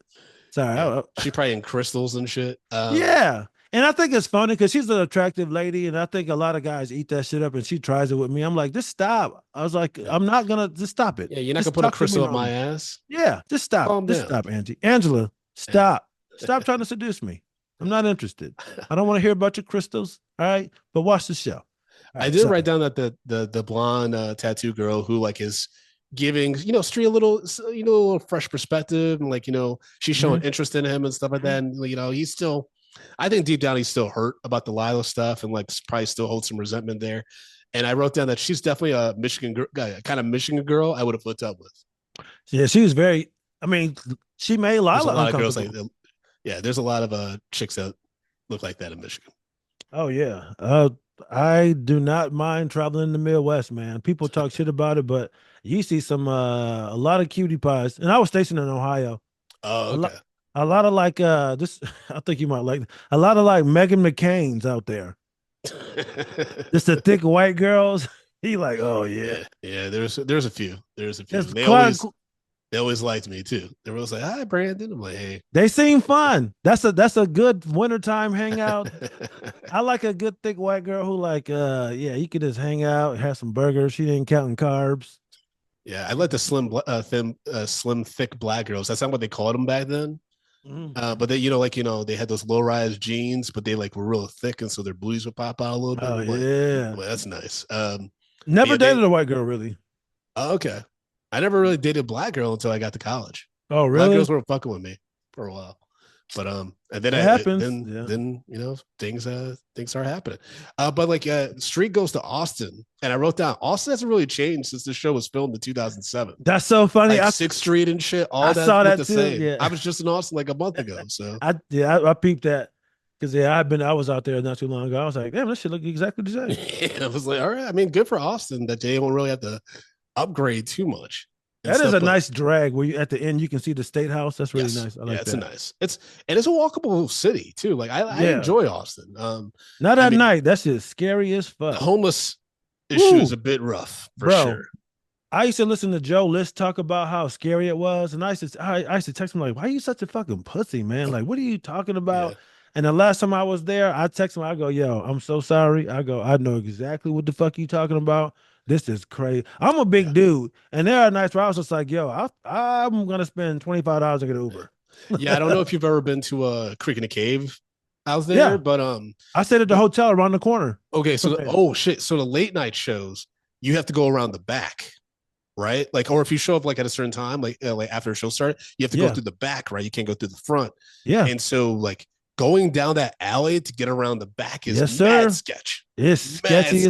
Sorry. Yeah. She probably in crystals and shit. Yeah. And I think it's funny because she's an attractive lady, and I think a lot of guys eat that shit up, and she tries it with me. I'm like, just stop. I was like, Yeah. I'm not gonna just stop it. Yeah, you're not gonna Just put a talk to me crystal up my normal. ass. Yeah, just stop. Calm Just down. stop, Angie. Angela, stop. Stop trying to seduce me. I'm not interested. I don't want to hear about your crystals. All right. But watch the show. All I right, did sorry. write down that the blonde tattoo girl who like is giving Street a a little fresh perspective, and like she's showing Mhm. interest in him and stuff like that. And he's still, I think deep down he's still hurt about the Lila stuff, and like probably still holds some resentment there. And I wrote down that she's definitely a Michigan girl, kind of Michigan girl I would have hooked up with. Yeah, she was very, I mean, she made There's a Lila lot of girls uncomfortable. like yeah, there's a lot of chicks that look like that in Michigan. Oh, yeah. I do not mind traveling in the Midwest, man. People talk shit about it, but you see a lot of cutie pies. And I was stationed in Ohio. Oh, A lot okay. a lot of like this I think you might like a lot of like Megan McCain's out there. Just the thick white girls. He like, oh yeah. Yeah, yeah. There's a few. There's a few. There's They quite always They always liked me too. They were always like, "Hi, Brandon." I'm like, "Hey." They seem fun. That's a good wintertime hangout. I like a good thick white girl who like yeah, you could just hang out, have some burgers. She ain't counting carbs. Yeah, I like the slim, thick black girls. That's not what they called them back then. Mm. But they, they had those low-rise jeans, but they like were real thick, and so their booties would pop out a little bit. Oh I'm like, yeah. well, that's nice. But Never yeah, dated a white girl really. oh, okay. I never really dated a black girl until I got to college. Oh Black really? girls weren't fucking with me for a while. But and then It I happens. then Yeah. then things start happening. But like Street goes to Austin, and I wrote down Austin hasn't really changed since the show was filmed in 2007. That's so funny. Like Sixth Street and shit, all I that saw looked that the too. same. Yeah. I was just in Austin like a month ago, so I peeped that because I was out there not too long ago. I was like, damn, this shit look exactly the same. yeah, I was like, all right. I mean, good for Austin that they won't really have to upgrade too much. That is a nice drag where you at the end you can see the state house. That's really nice. I like it's that. It's a walkable city too. Like I enjoy Austin. Not at night. That's just scary as fuck. The homeless issue is a bit rough for sure. I used to listen to Joe List talk about how scary it was, and I used to text him like, "Why are you such a fucking pussy, man? Like, what are you talking about?" Yeah. And the last time I was there, I text him. I go, "Yo, I'm so sorry." I go, "I know exactly what the fuck you talking about. This is crazy. I'm a big dude, and there are nights where I was just like, yo, I'm gonna spend $25 to get an Uber." Yeah, I don't know if you've ever been to a Creek in a Cave out there, but I stayed at the hotel around the corner. Okay, so so the late night shows you have to go around the back, right? Like, or if you show up like at a certain time, like after the show started, you have to go through the back, right? You can't go through the front. Yeah, and so like going down that alley to get around the back is mad sketch. It's sketchy.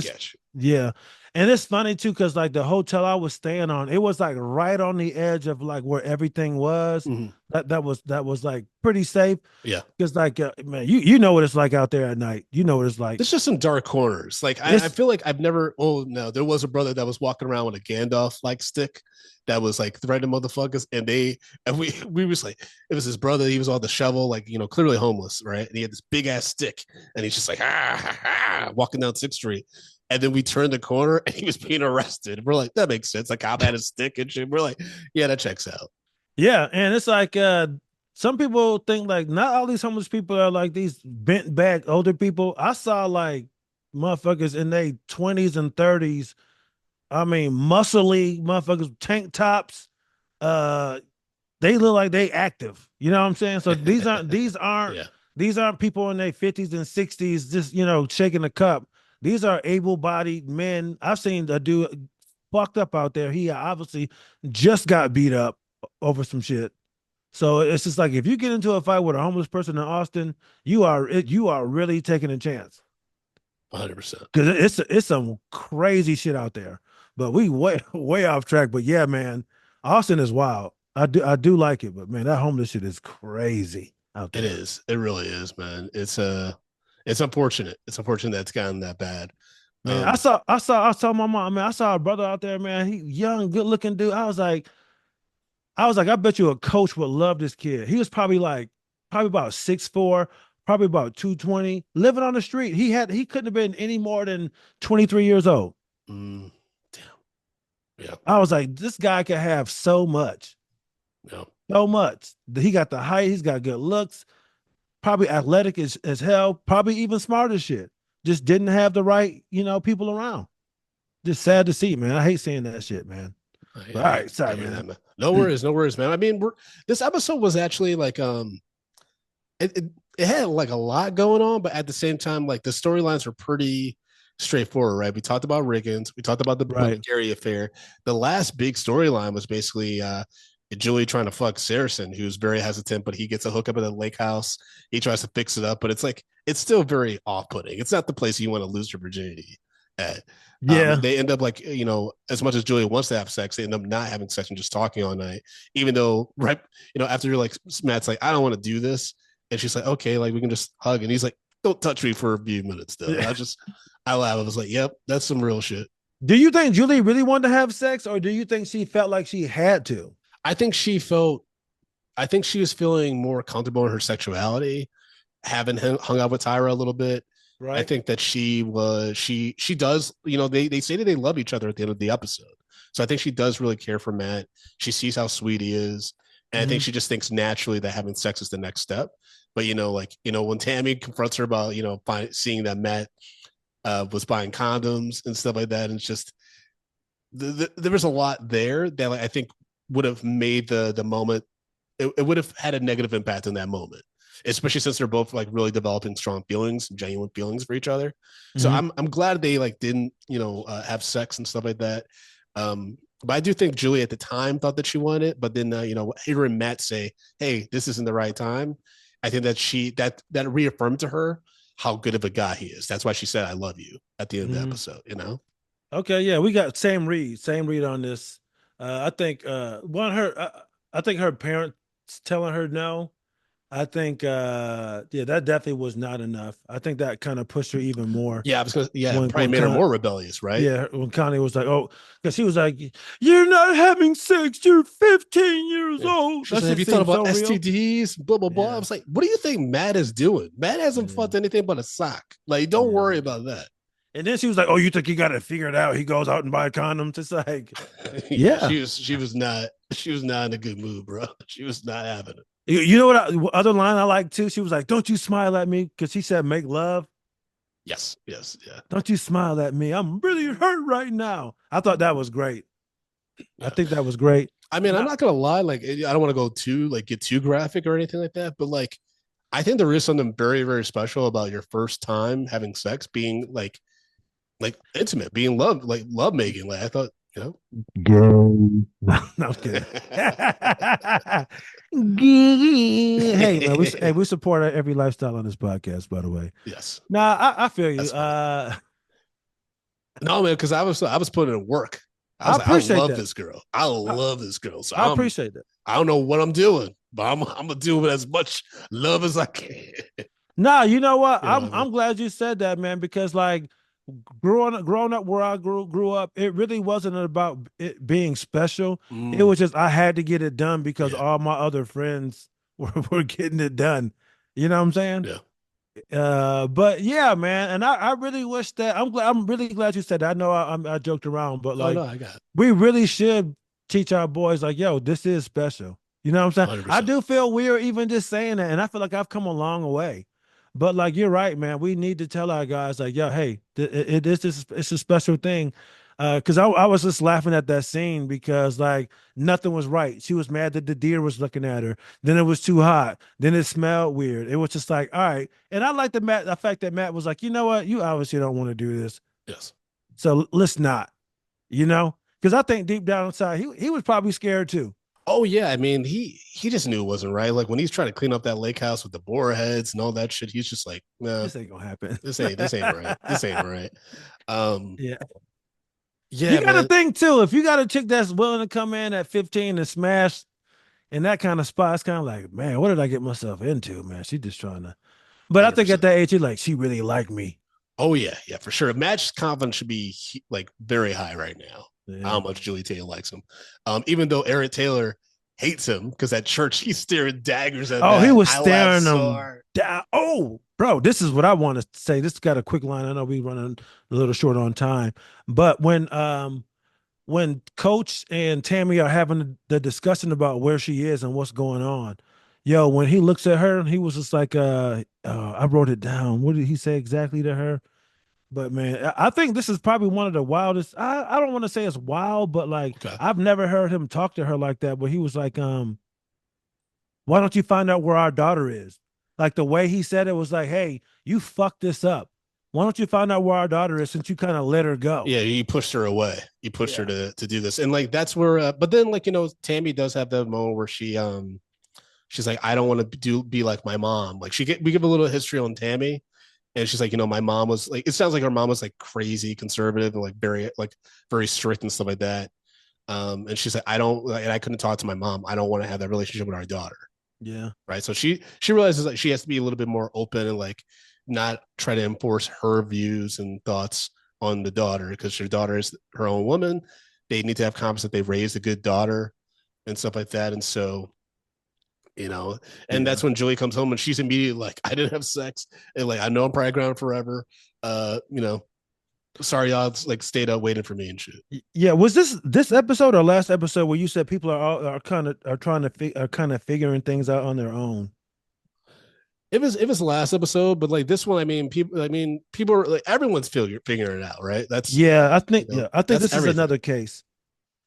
Yeah. And it's funny too, because like the hotel I was staying on, it was like right on the edge of like where everything was. Mm-hmm. That was like pretty safe. Yeah. Because like man, you know what it's like out there at night. You know what it's like. There's just some dark corners. Like I feel like I've never. Oh no, there was a brother that was walking around with a Gandalf like stick that was like threatening motherfuckers, and we was like, it was his brother. He was on the shovel, like clearly homeless, right? And he had this big ass stick, and he's just like walking down 6th Street. And then we turned the corner and he was being arrested. We're like, that makes sense. Like, cop had a stick and shit. We're like, yeah, that checks out. Yeah. And it's like, some people think like not all these homeless people are like these bent back older people. I saw like motherfuckers in their 20s and 30s. I mean, muscly motherfuckers, tank tops. They look like they active. You know what I'm saying? So these aren't these aren't people in their 50s and 60s just shaking a cup. These are able-bodied men. I've seen a dude fucked up out there. He obviously just got beat up over some shit. So it's just like if you get into a fight with a homeless person in Austin, you are really taking a chance. 100%. Because it's some crazy shit out there. But we way off track. But yeah, man, Austin is wild. I do like it, but man, that homeless shit is crazy out there. It is. It really is, man. It's unfortunate. It's unfortunate that it's gotten that bad. Man, I saw my mom. Man, I saw a brother out there. Man, he young, good looking dude. I was like, I bet you a coach would love this kid. He was probably about 6'4", probably about 220, living on the street. He couldn't have been any more than 23 years old. Damn. Yeah. I was like, this guy could have so much. Yeah. So much. He got the height. He's got good looks. Probably athletic as hell, probably even smart as shit. Just didn't have the right, people around. Just sad to see, man. I hate seeing that shit, man. All right, sorry, man. No worries, man. I mean, this episode was actually like, it had like a lot going on, but at the same time, like the storylines were pretty straightforward, right? We talked about Riggins, we talked about the Gary affair. The last big storyline was basically Julie trying to fuck Saracen, who's very hesitant, but he gets a hookup at the lake house. He tries to fix it up, but it's like, it's still very off-putting. It's not the place you want to lose your virginity at. Yeah. They end up like, as much as Julie wants to have sex, they end up not having sex and just talking all night, even though, right, after you're like, Matt's like, I don't want to do this. And she's like, okay, like we can just hug. And he's like, don't touch me for a few minutes though. Yeah. I laughed. I was like, yep, that's some real shit. Do you think Julie really wanted to have sex, or do you think she felt like she had to? I think she was feeling more comfortable in her sexuality, having hung out with Tyra a little bit. Right. I think that she does, they say that they love each other at the end of the episode. So I think she does really care for Matt. She sees how sweet he is. And I think she just thinks naturally that having sex is the next step. But, when Tami confronts her about, seeing that Matt was buying condoms and stuff like that, and it's just, there was a lot there that I think would have made the moment, it would have had a negative impact in that moment, especially since they're both like really developing strong feelings, genuine feelings for each other. So I'm glad they like didn't have sex and stuff like that. But I do think Julie at the time thought that she wanted it, but then hearing Matt say, "Hey, this isn't the right time," I think that that reaffirmed to her how good of a guy he is. That's why she said, "I love you" at the end of the episode. Okay, yeah, we got same read on this. I think I think her parents telling her no. I think that definitely was not enough. I think that kind of pushed her even more. Yeah, probably made her more rebellious, right? Yeah, when Connie was like, "Oh," because he was like, "You're not having sex. You're 15 years old." She's like, have you thought about STDs? Blah blah blah. I was like, what do you think Matt is doing? Matt hasn't fucked anything but a sock. Like, don't worry about that. And then she was like, "Oh, you think he got it figured out? He goes out and buy condoms." It's like, she was not in a good mood, bro. She was not having it. You know what other line I like too? She was like, "Don't you smile at me," because she said, "Make love." Yes, yeah. Don't you smile at me? I'm really hurt right now. I thought that was great. Yeah. I think that was great. I mean, I'm not gonna lie, like I don't want to go get too graphic or anything like that, but like I think there is something very, very special about your first time having sex being like intimate, being loved, like love making. Like I thought, no, I'm kidding. Hey man, we support every lifestyle on this podcast, by the way. Yes. Nah, I feel you. No, man, because I was putting in work. I love this girl. I love this girl. So I appreciate that. I don't know what I'm doing, but I'm gonna do with as much love as I can. Nah, you know what? I'm glad you said that, man, because like growing up where I grew up, it really wasn't about it being special. It was just I had to get it done because all my other friends were getting it done. You know what I'm saying? Yeah. But yeah, man, and I really wish that I'm really glad you said that. I know I joked around, but like I got it. We really should teach our boys like, yo, this is special. You know what I'm saying? 100%. I do feel weird even just saying that, and I feel like I've come a long way. But like you're right, man. We need to tell our guys like, yo, hey, it's a special thing. Because I was just laughing at that scene because like nothing was right. She was mad that the deer was looking at her. Then it was too hot. Then it smelled weird. It was just like, all right. And I like the fact that Matt was like, you know what? You obviously don't want to do this. Yes. So let's not. Because I think deep down inside he was probably scared too. Oh yeah, I mean he just knew it wasn't right. Like when he's trying to clean up that lake house with the boar heads and all that shit, he's just like, nah, this ain't gonna happen. This ain't right. This ain't right. Yeah. Yeah, you gotta think too. If you got a chick that's willing to come in at 15 and smash in that kind of spot, it's kind of like, man, what did I get myself into, man? She just trying to. But 100%. I think at that age, you're like, she really liked me. Oh yeah, for sure. Match confidence should be like very high right now. Yeah. How much Julie Taylor likes him, even though Eric Taylor hates him because at church he's staring daggers at. Oh, he was staring him down. Oh, bro, this is what I want to say. This got a quick line. I know we running a little short on time, but when Coach and Tami are having the discussion about where she is and what's going on, yo, when he looks at her, he was just like, I wrote it down. What did he say exactly to her? But man, I think this is probably one of the wildest. I don't want to say it's wild, but like I've never heard him talk to her like that. But he was like, why don't you find out where our daughter is? Like the way he said it was like, hey, you fucked this up. Why don't you find out where our daughter is since you kind of let her go? Yeah, he pushed her away. He pushed her to do this. And like that's where but then like Tami does have that moment where she's like, I don't want to be like my mom. Like we give a little history on Tami. And she's like, my mom was like, it sounds like her mom was like crazy conservative and like very strict and stuff like that. And she's like, and I couldn't talk to my mom. I don't want to have that relationship with our daughter. Yeah. Right. So she realizes that she has to be a little bit more open and like not try to enforce her views and thoughts on the daughter because her daughter is her own woman. They need to have confidence that they've raised a good daughter and stuff like that. And so, that's when Julie comes home and she's immediately like, I didn't have sex. And like, I know I'm probably grounded forever. sorry, y'all like stayed up waiting for me and shit. Yeah, was this episode or last episode where you said people are kind of are trying to are kind of figuring things out on their own? It was the last episode, but like this one, people are like everyone's figuring it out, right? That's I think that's this is everything. another case.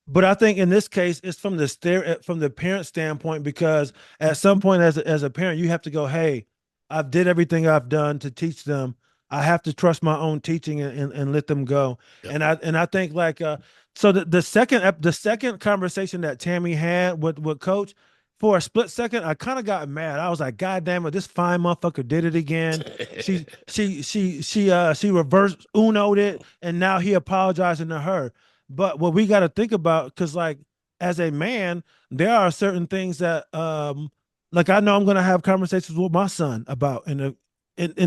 But I think in this case, it's from the parent standpoint because at some point, as a parent, you have to go, "Hey, I've did everything I've done to teach them. I have to trust my own teaching and let them go." Yep. And I think like so the second conversation that Tammy had with Coach, for a split second, I kind of got mad. I was like, "God damn it, this fine motherfucker did it again." She reversed Uno'd it, and now he apologizing to her. But what we got to think about, because like as a man, there are certain things that like I know I'm gonna have conversations with my son about in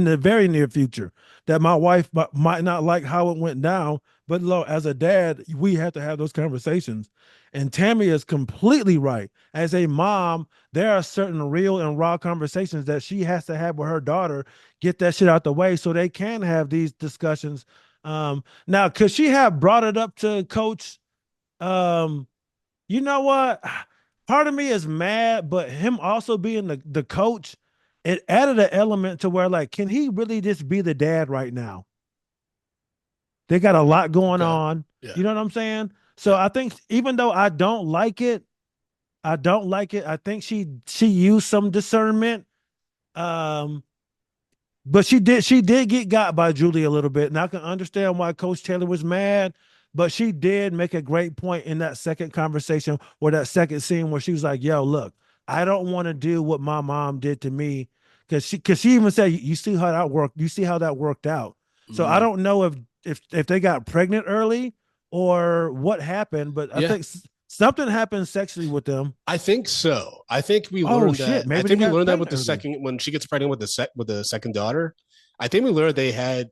the very near future that my wife might not like how it went down. But look, as a dad, we have to have those conversations. And Tammy is completely right. As a mom, there are certain real and raw conversations that she has to have with her daughter, get that shit out the way so they can have these discussions. Now, could she have brought it up to Coach? Um, you know what? Part of me is mad, but him also being the coach, it added an element to where like, can he really just be the dad right now? They got a lot going Okay. on. Yeah. You know what I'm saying? So Yeah. I think even though I don't like it, I don't like it. I think she used some discernment. Um, But she did get got by Julie a little bit, and I can understand why Coach Taylor was mad. But she did make a great point in that second conversation or that second scene where she was like, "Yo, look, I don't want to do what my mom did to me," because she even said, "You see how that worked? You see how that worked out." So I Mhm. don't know if they got pregnant early or what happened, but I Yeah. think something happened sexually with them. I think so. I think we Oh learned shit, that. I maybe they think we got learned that with pregnant the early. second when she gets pregnant with the second daughter. I think we learned they had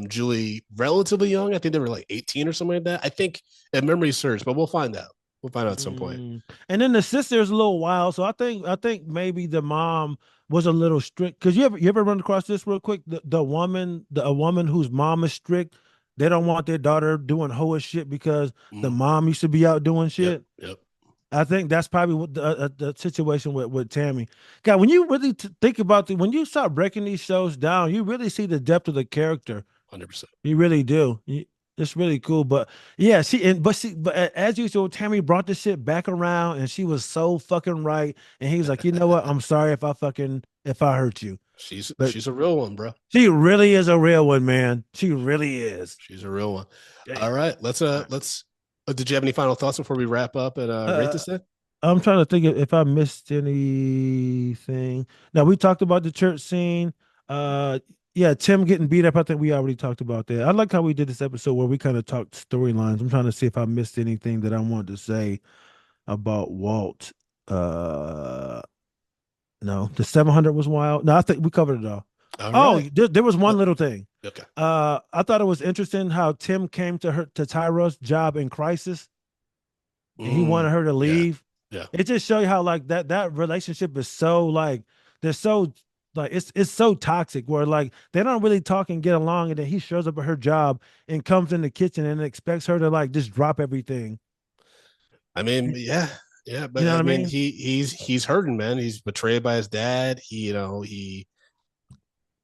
Julie relatively young. I think they were like 18 or something like that. I think if memory serves, but we'll find out. We'll find out at some point. And then the sister's a little wild, so I think maybe the mom was a little strict. Cause you ever run across this real quick? A woman whose mom is strict, they don't want their daughter doing hoe shit because the Mm. mom used to be out doing Yep. shit. Yep. I think that's probably what the situation with Tammy. God, when you really think about when you start breaking these shows down, you really see the depth of the character. 100%. You really do. It's really cool. But yeah, but as usual, Tammy brought the shit back around and she was so fucking right. And he was like, you know what? I'm sorry if I hurt you. But She's a real one, bro. she really is a real one, man. She really is. She's a real one. Damn. All right. Let's did you have any final thoughts before we wrap up and rate Uh, this thing? I'm trying to think if I missed anything. Now we talked about the church scene. Uh yeah, Tim getting beat up. I think we already talked about that. I like how we did this episode where we kind of talked storylines. I'm trying to see if I missed anything that I wanted to say about Walt. Uh no, the 700 was wild. No, I think we covered it all. All Oh, right. there was one little thing. Okay. I thought it was interesting how Tim came to Tyra's job in crisis and he wanted her to Yeah. leave. Yeah. It just show you how like that relationship is so like they're so like it's so toxic where like they don't really talk and get along, and then he shows up at her job and comes in the kitchen and expects her to like just drop everything. I mean, yeah. Yeah, You but know I what I mean, mean? he's hurting, man. He's betrayed by his dad. He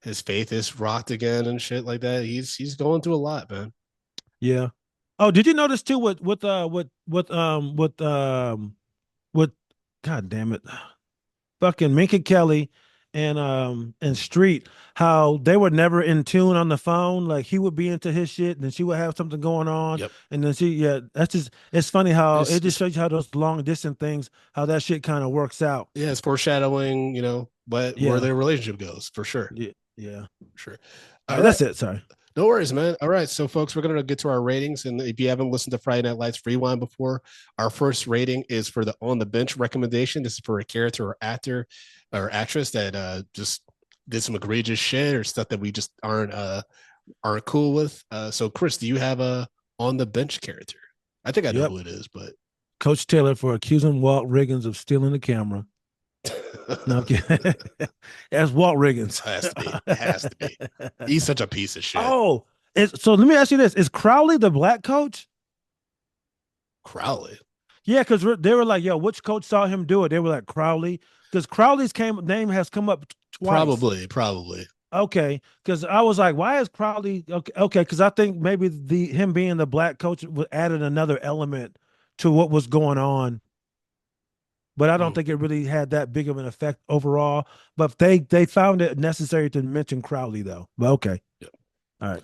his faith is rocked again and shit like that. He's going through a lot, man. Yeah. Oh, did you notice too with God damn it, fucking Minka Kelly and Street, how they were never in tune on the phone. Like he would be into his shit, and then she would have something going on, Yep. and then that's just it's funny how it just It's shows you how those long distance things, how that shit kind of works out. yeah, it's foreshadowing, where Yeah, their relationship goes for sure. yeah, yeah. For sure. All All right, right. that's it. Sorry. No worries, man. All right. So, folks, we're going to get to our ratings. And if you haven't listened to Friday Night Lights Rewind before, our first rating is for the On the Bench recommendation. This is for a character or actor or actress that just did some egregious shit or stuff that we just aren't cool with. So, Chris, do you have a On the Bench character? I think I know Yep. who it is, but Coach Taylor for accusing Walt Riggins of stealing the camera. No, I'm kidding. That's Walt Riggins. It has to be. It has to be. He's such a piece of shit. Oh, So let me ask you this: is Crowley the black coach? Crowley. Yeah, because they were like, "Yo, which coach saw him do it?" They were like Crowley, because Crowley's name has come up twice. Probably. Okay, because I was like, "Why is Crowley?" Okay, because I think maybe the him being the black coach added another element to what was going on, but I don't think it really had that big of an effect overall. But they found it necessary to mention Crowley though. But okay, Yeah. all right,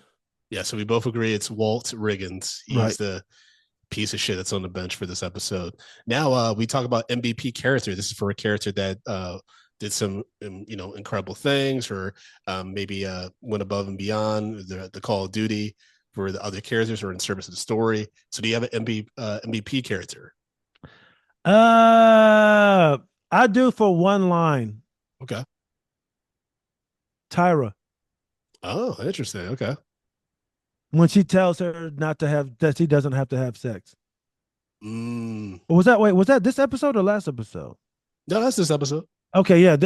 Yeah, so we both agree it's Walt Riggins. He's right. the piece of shit that's on the bench for this episode. Now we talk about MVP character. This is for a character that did some incredible things, or maybe went above and beyond the Call of Duty for the other characters, or in service of the story. So do you have an MVP character? I do for one line. Okay. Tyra, Oh, interesting. Okay. when she tells her not to have that she doesn't have to have sex. Mm. Or was that this episode or last episode? No, that's this episode. Okay, yeah,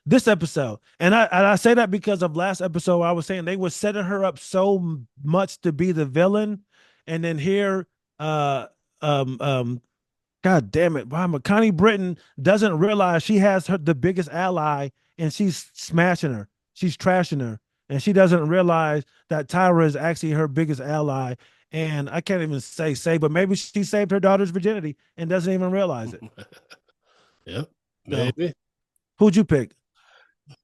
this episode, and I say that because of last episode. I was saying they were setting her up so much to be the villain, and then here, uh, um, God damn it, Connie Britton doesn't realize she has the biggest ally, and she's smashing her, she's trashing her, and she doesn't realize that Tyra is actually her biggest ally. And I can't even say, but maybe she saved her daughter's virginity and doesn't even realize it. Yeah, So, maybe. who'd you pick?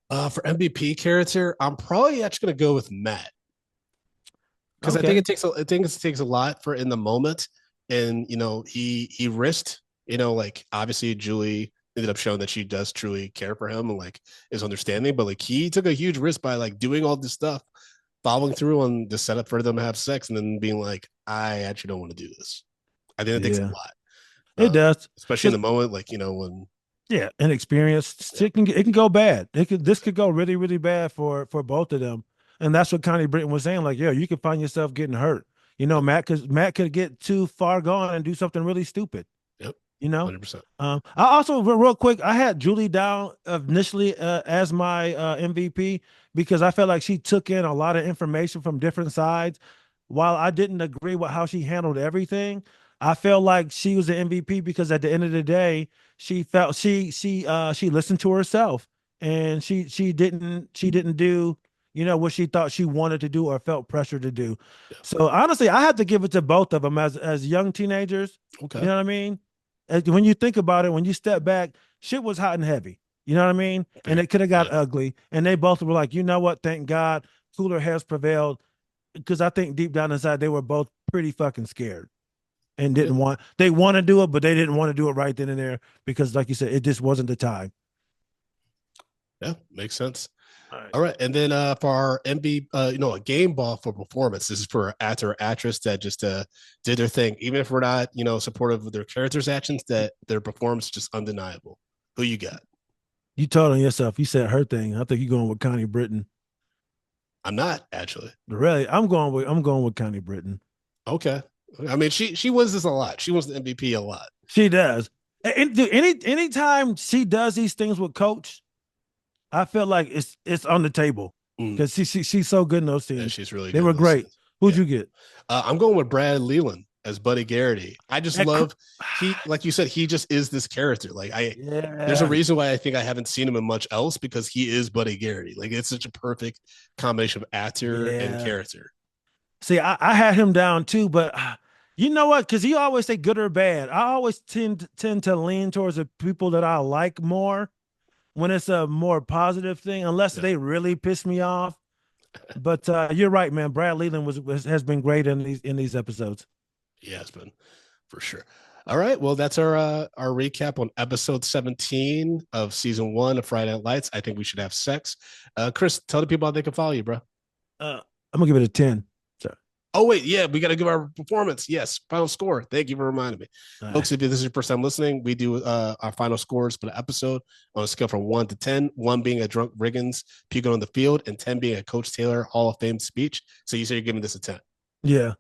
For MVP character, I'm probably actually going to go with Matt, because I think Okay. it takes a lot for in the moment, and he risked, like obviously Julie ended up showing that she does truly care for him and like is understanding, but like he took a huge risk by like doing all this stuff, following through on the setup for them to have sex, and then being like, I actually don't want to do this. I think it takes a Yeah, lot, it does. especially in the moment, like when Yeah, inexperience. yeah, It can go bad. This could go really really bad for both of them, and that's what Connie Britton was saying. Like, yo, you could find yourself getting hurt. yep, Matt could get too far gone and do something really stupid. yep, You know. 100%. I also real quick, I had Julie down initially as my MVP because I felt like she took in a lot of information from different sides. While I didn't agree with how she handled everything, I felt like she was the MVP because at the end of the day, she felt she listened to herself and she didn't do what she thought she wanted to do or felt pressure to do. Yeah. So honestly, I have to give it to both of them as young teenagers. You Okay. know what I mean? When you think about it, when you step back, shit was hot and heavy. You know what I mean? And it could have got ugly. And they both were like, you know what? Thank God cooler heads prevailed. Because I think deep down inside, they were both pretty fucking scared and Yeah. they want to do it, but they didn't want to do it right then and there because, like you said, it just wasn't the time. Yeah, makes sense. All right. All right, and then for our MB, a game ball for performance. This is for actor or actress that just did their thing, even if we're not, supportive of their character's actions. That their performance is just undeniable. Who you got? You told on yourself. You said her thing. I think you're going with Connie Britton. I'm not actually. Really, I'm going with Connie Britton. Okay, I mean she wins this a lot. She wins the MVP a lot. She does. Anytime she does these things with Coach, I feel like it's on the table because she's so good in those scenes. Yeah, she's really They good. were great. Scenes. Who'd Yeah. you get? I'm going with Brad Leland as Buddy Garrity. I just love like you said, he just is this character. Like there's a reason why I think I haven't seen him in much else, because he is Buddy Garrity. Like it's such a perfect combination of actor and character. See, I had him down too, but you know what? Because you always say good or bad. I always tend to lean towards the people that I like more when it's a more positive thing, unless they really piss me off. But you're right, man. Brad Leland has been great in these episodes. Yeah, it's been for sure. All right, well, that's our recap on episode 17 of season 1 of Friday Night Lights. I think we should have sex. Chris, tell the people how they can follow you, bro. I'm gonna give it a 10. Oh, wait, yeah, we got to give our performance. Yes, final score. Thank you for reminding me. Folks, if this is your first time listening, we do our final scores for the episode on a scale from 1 to 10, 1 being a drunk Riggins puking on the field, and 10 being a Coach Taylor Hall of Fame speech. So you say you're giving this a 10. Yeah.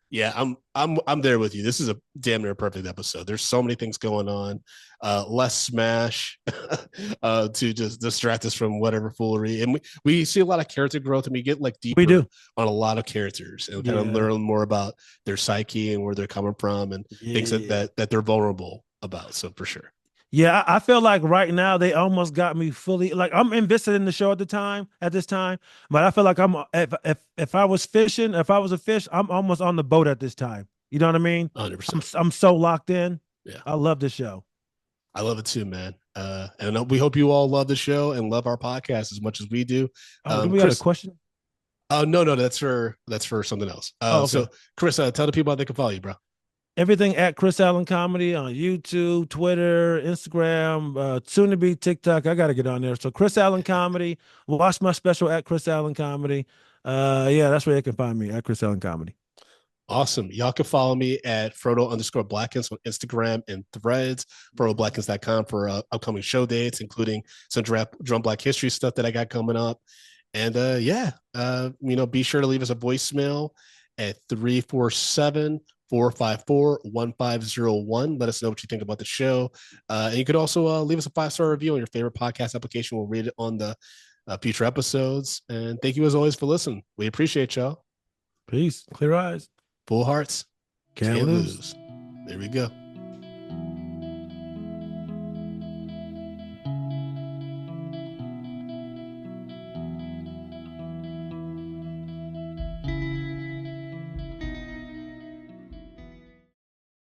Yeah, I'm there with you. This is a damn near perfect episode. There's so many things going on. Less Smash to just distract us from whatever foolery. And we see a lot of character growth and we get like We deeper do. on a lot of characters and kind of Yeah. learn more about their psyche and where they're coming from and things Yeah. that they're vulnerable about. So for sure. Yeah, I feel like right now they almost got me fully like I'm invested in the show at this time, but I feel like I'm if I was fishing, if I was a fish, I'm almost on the boat at this time. You know what I mean? 100%. I'm so locked in. Yeah. I love the show. I love it too, man. And we hope you all love the show and love our podcast as much as we do. Oh, do we got a Chris, question? oh no, that's for something else. Oh, okay. So Chris, tell the people how they can follow you, bro. Everything at Chris Allen Comedy on YouTube, Twitter, Instagram, soon to be TikTok. I got to get on there. So Chris Allen Comedy. Watch my special at Chris Allen Comedy. Yeah, that's where you can find me at Chris Allen Comedy. Awesome. Y'all can follow me at Frodo_Blackens on Instagram and Threads, FrodoBlackens.com for upcoming show dates, including some Drum Black History stuff that I got coming up. And be sure to leave us a voicemail at 347-454-1501. Let us know what you think about the show. And you could also leave us a 5-star review on your favorite podcast application. We'll read it on the future episodes. And thank you as always for listening. We appreciate y'all. Peace. Clear eyes. Full hearts. Can't lose. There we go.